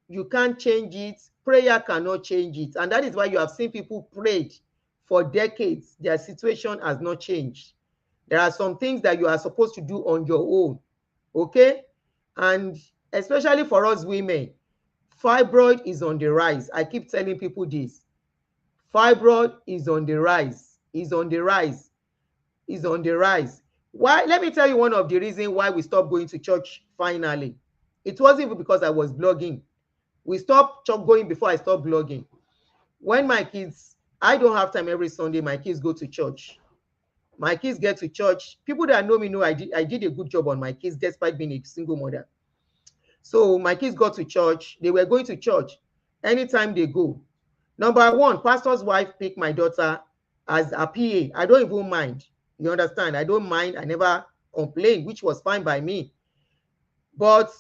you can't change it. Prayer cannot change it. And that is why you have seen people prayed for decades. Their situation has not changed. There are some things that you are supposed to do on your own. Okay? And especially for us women, Fibroid is on the rise. I keep telling people this. Fibroid is on the rise. Is on the rise. Is on the rise. Why? Let me tell you one of the reasons why we stopped going to church finally. It wasn't even because I was blogging. We stopped going before I stopped blogging. When my kids, I don't have time every Sunday, my kids go to church. My kids get to church. People that know me know I did a good job on my kids despite being a single mother. So my kids got to church. They were going to church anytime they go. Number one, pastor's wife picked my daughter as a PA. I don't even mind. You understand? I don't mind. I never complained, which was fine by me. But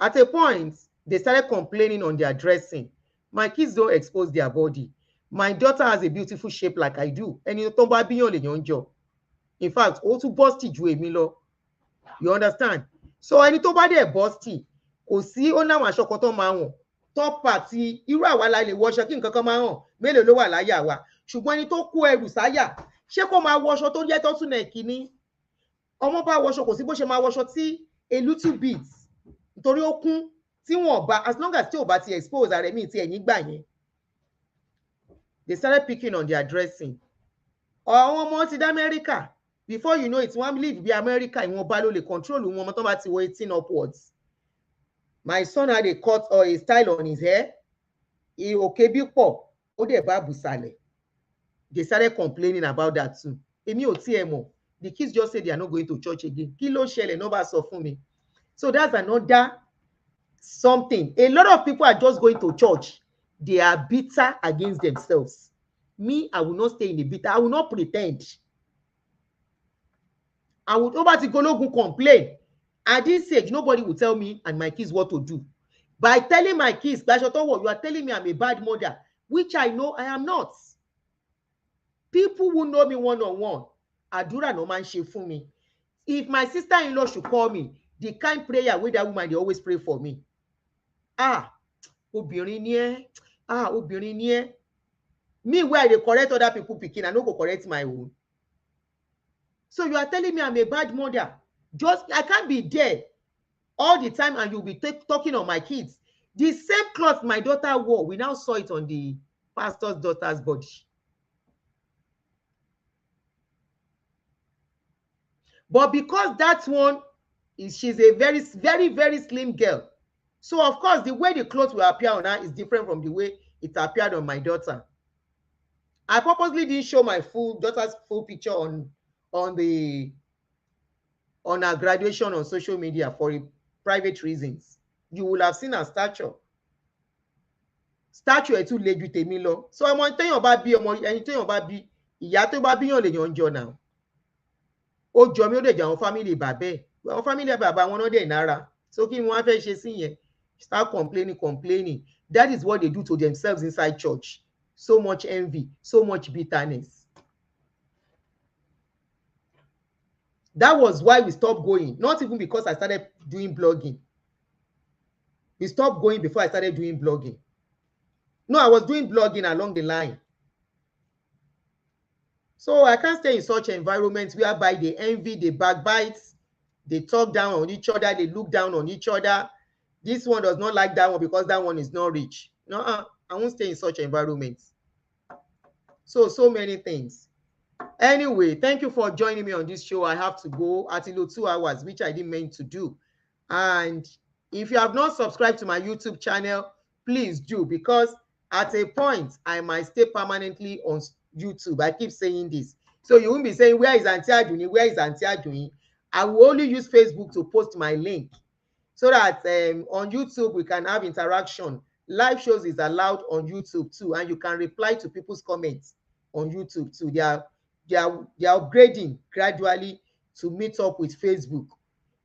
at a point, they started complaining on their dressing. My kids don't expose their body. My daughter has a beautiful shape like I do. And you know, in fact, ó tún busty ju èmi lọ. You understand? So ẹni tó bá dẹ̀ busty, kò sí ó láwọn aṣọ kan tó máa hàn. Top party, irú àwa la lè wọṣọ kí nǹkan kan máa hàn. Mélòó ló wà láyà wa? Ṣùgbọ́n ẹni tó kó ẹrù sáyà, ṣé kó máa wọṣọ tó jẹ́ tọ́tún náà kìíní? Ọmọ bá wọṣọ kò sí bó ṣe máa wọṣọ tí a little bit. Nítorí ó kún tí wọ́n bá, as long as tí ò bá ti expose ara ẹ̀mí tí ẹ̀yìn gbà yẹn. They started picking on their dressing. Àwọn ọmọ ti dá Amẹ́ríkà. Before you know it, one live be America, ìwọ̀nba ló lè control wọn ọmọ tó bá ti wọ 18 upwards. My son had a cut or a style on his hair. Òkè bí pọ̀, ó dẹ̀ bá bùsàlẹ̀. They started complaining about that too. Èmi ò tiẹ̀ mọ̀. The kids just say they are not going to church again. Kí ló ṣẹlẹ̀ náà bá sọ fún mi. So that's another something. A lot of people are just going to church. They are bitter against themselves. Me, I will not stay in the bitter. I will not pretend. I would over to Gologun complain. At this age, nobody will tell me and my kids what to do. By telling my kids, you are telling me I'm a bad mother, which I know I am not. People who know me one-on-one, àdúrà no man ṣe fún mi. If my sister-in-law should call me, the kind prayer with that woman, they always pray for me. Obìnrin ni ẹ́. Obìnrin ni ẹ́. Me, where they correct other people picking, I no go correct my own. So you are telling me I'm a bad mother. Just, I can't be there all the time and you'll be talking on my kids. The same cloth my daughter wore, we now saw it on the pastor's daughter's body. But because that one, she's a very, very, very slim girl. So of course, the way the clothes will appear on her is different from the way it appeared on my daughter. I purposely didn't show my daughter's full picture on her graduation on social media for private reasons. You will have seen her stature. Stature ẹ̀ tún le ju tèmi lọ. So ọmọ téèyàn bá bí ọmọ ẹni téèyàn bá bí ìyá tó bá bíyàn lèèyàn ń jọ náà. Ó jọ mí ó dẹ̀ jẹ́ àwọn family bàbá ẹ̀. Àwọn family bàbá wọn náà dẹ̀ nára. So kí ni wọ́n á fẹ́ ṣe sí yẹn? Start complaining. That is what they do to themselves inside church. So much envy, so much bitterness. That was why we stopped going. Not even because I started doing blogging. We stopped going before I started doing blogging. No, I was doing blogging along the line. So I can't stay in such environments whereby they envy, they backbite, they talk down on each other, they look down on each other. This one does not like that one because that one is not rich. No, I won't stay in such environments. So many things. Anyway, thank you for joining me on this show. I have to go at 2 hours, which I didn't mean to do. And if you have not subscribed to my YouTube channel, please do, because at a point, I might stay permanently on YouTube. I keep saying this. So you won't be saying, where is Auntie Aduni? Where is Auntie Aduni? I will only use Facebook to post my link so that on YouTube, we can have interaction. Live shows is allowed on YouTube too, and you can reply to people's comments on YouTube too. They are upgrading gradually to meet up with Facebook.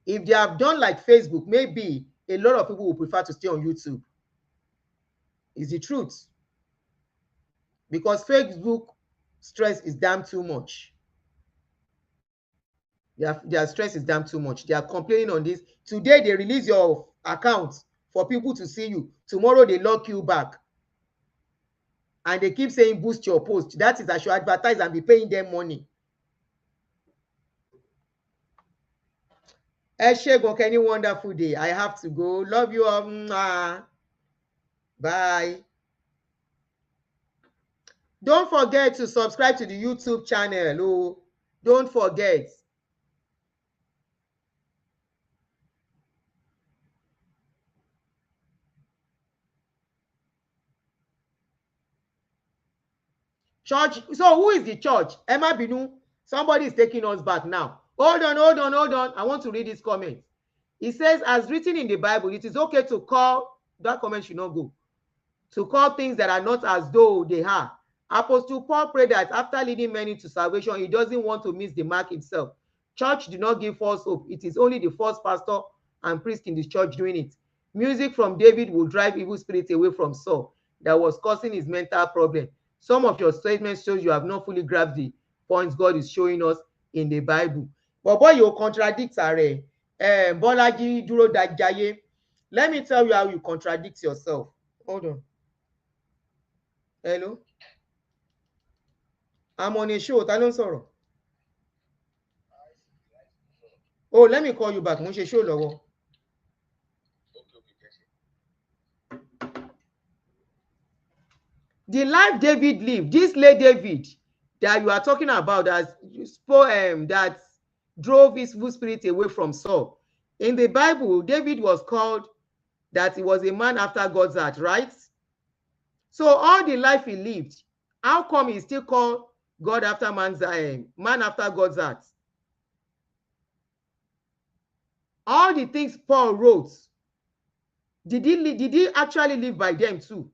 If they have done like Facebook, maybe a lot of people will prefer to stay on YouTube. It's the truth. Because Facebook stress is damn too much. Their stress is damn too much. They are complaining on this. Today, they release your account for people to see you. Tomorrow, they lock you back. And they keep saying, boost your post. That is, I should advertise and be paying them money. Ẹ ṣé gan, any wonderful day. I have to go. Love you all. Bye. Don't forget to subscribe to the YouTube channel. Oh, don't forget. Church. So who is the church? Emma Binu. Somebody is taking us back now. Hold on, hold on, hold on. I want to read this comment. It says, as written in the Bible, it is okay to call, that comment should not go, to call things that are not as though they are. Apostle Paul prayed that after leading many to salvation, he doesn't want to miss the mark himself. Church do not give false hope. It is only the false pastor and priest in the church doing it. Music from David will drive evil spirits away from Saul that was causing his mental problem. Some of your statements shows you have not fully grasped the points God is showing us in the Bible. But boy, you contradict Are. Bolaji Duro Dajaye. Let me tell you how you contradict yourself. Hold on. Hello? I'm on a show. Ta ló ń sọ̀rọ̀? Oh, let me call you back. Mo ń ṣe show lọ́wọ́. The life David lived, this late David that you are talking about that drove his evil spirit away from Saul. In the Bible, David was called that he was a man after God's heart, right? So all the life he lived, how come he still called God after man after God's heart? All the things Paul wrote, did he actually live by them too?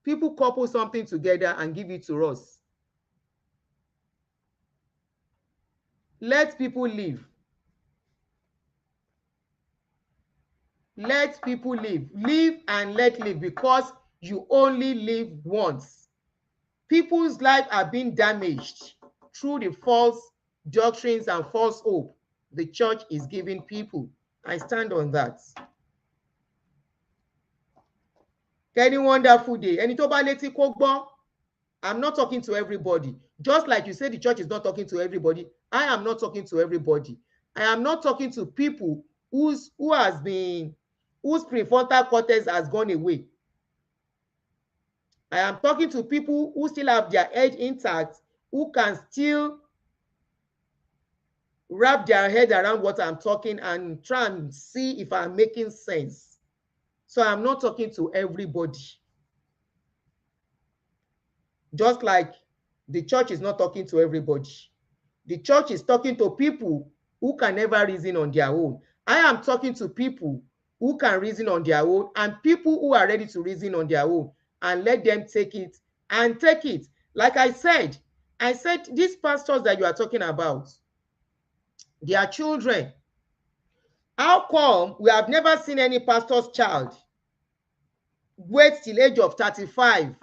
People couple something together and give it to us. Let people live. Let people live. Live and let live, because you only live once. People's lives are being damaged through the false doctrines and false hope the church is giving people. I stand on that. Any wonderful day. Ẹni tó bá létí kó gbọ́. I'm not talking to everybody. Just like you say the church is not talking to everybody, I am not talking to everybody. I am not talking to people whose prefrontal cortex has gone away. I am talking to people who still have their head intact, who can still wrap their head around what I'm talking and try and see if I'm making sense. So I'm not talking to everybody. Just like the church is not talking to everybody. The church is talking to people who can never reason on their own. I am talking to people who can reason on their own and people who are ready to reason on their own, and let them take it and take it. Like I said these pastors that you are talking about, their children. How come we have never seen any pastor's child wait till age of 35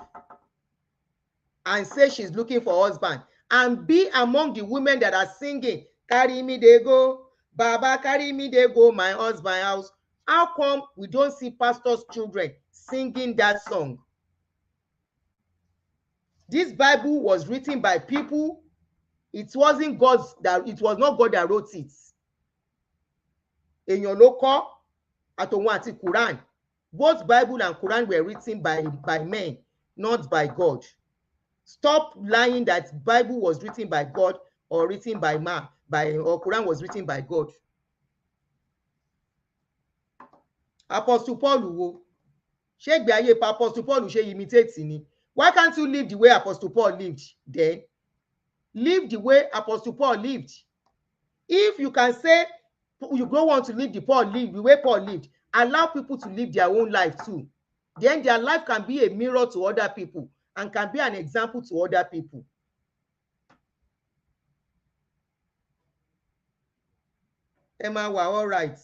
and say she's looking for a husband and be among the women that are singing, carry me dey go, Baba carry me dey go my husband house? How come we don't see pastors' children singing that song? This Bible was written by people. It was not God that wrote it. Èèyàn ló kọ, àtòun àti Quran. Both Bible and Quran were written by men, not by God. Stop lying that Bible was written by God or written by man, or Quran was written by God. Apostle Paul wo? Ṣé ìgbé ayé Apostle Paul ṣe imitate ni? Why can't you live the way Apostle Paul lived then? Live the way Apostle Paul lived. If you can say you don't want to live the way Paul lived, allow people to live their own life too. Then their life can be a mirror to other people and can be an example to other people. Ẹ máa wà all right.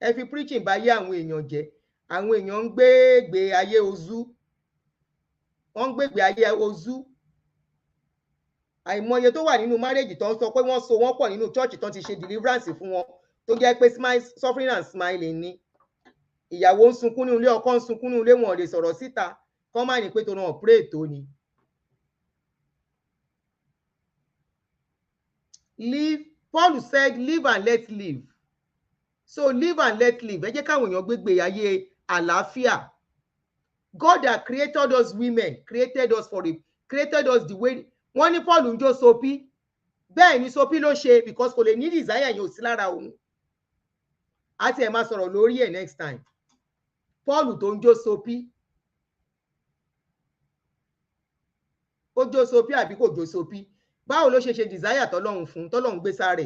Ẹ fi preaching bá yé àwọn èèyàn jẹ́. Àwọn èèyàn ń gbé ayé ozu. Wọ́n ń gbé ayé ozu. Àìmọye tó wà nínú marriage tó ń sọ pé wọ́n so wọ́n pọ̀ nínú church tó ti ṣe deliverance fún wọn, tó jẹ́ pé suffering and smiling ni. Ìyàwó ń sunkún nínú ilé, ọkọ ń sunkún nínú ilé, wọn ò lè sọ̀rọ̀ síta. Kọ́ máa ní pé tó náà pray tó ni. Live. Paul said, live and let live. So live and let live. Ẹ jẹ́ káwọn èèyàn gbégbé ayé àlàáfíà. God that created us women created us the way. Wọ́n ní Paul ń jó sopi. Bẹ́ẹ̀ ni sopi ló ṣe because kò lè ní desire yẹn ò sí lára òun. A ti ẹ̀ máa sọ̀rọ̀ lórí ẹ̀ next time. Paul tó ń jó sopi. Ó jó sopi àbí kò jó sopi? Báwo ló ṣe ṣe desire tọ́lọ́run fún tọ́lọ́run gbé sáré?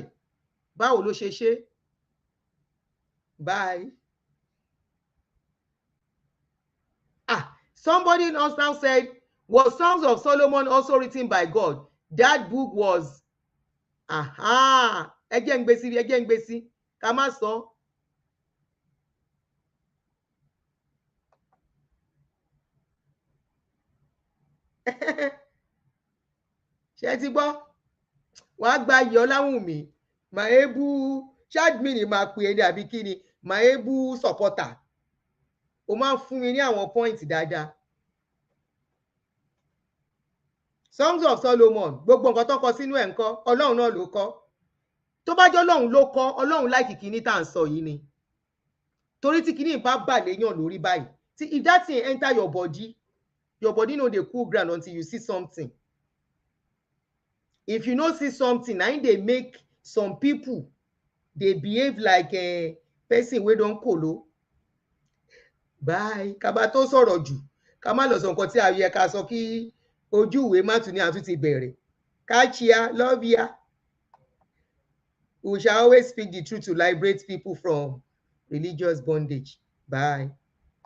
Báwo ló ṣe ṣe? Bye. Somebody else now said, was Songs of Solomon also written by God? That book was, ẹ jẹ́ ń gbé sí, ká má sọ. Ṣé ti gbọ́? Wàá gba iyọ̀ Ọláwùnmí, Màébù, ṣáàdìmí máa pè é ní àbí kí ni, Màébù supporter. O máa ń fún mi ní àwọn point dáadáa. Songs of Solomon, gbogbo nǹkan tó kọ sínú ẹ̀ ń kọ́, Ọlọ́run náà ló kọ. Tó bá jẹ́ Ọlọ́run ló kọ, Ọlọ́run láìkì kíní tá à ń sọ yìí ni. Torí tí kíní bá bà léèyàn lórí báyìí, if that thing enter your body no dey cool ground until you see something. If you no see something, na im dey make some people dey behave like a person wey don kolo. Bye. Ká bá tó sọ̀rọ̀ jù, ká má lọ sọ nǹkan tí a yẹ ká sọ kí ojú ìwé má tún ní àtún ti bẹ̀rẹ̀. Kachia, love ya. We shall always speak the truth to liberate people from religious bondage. Bye.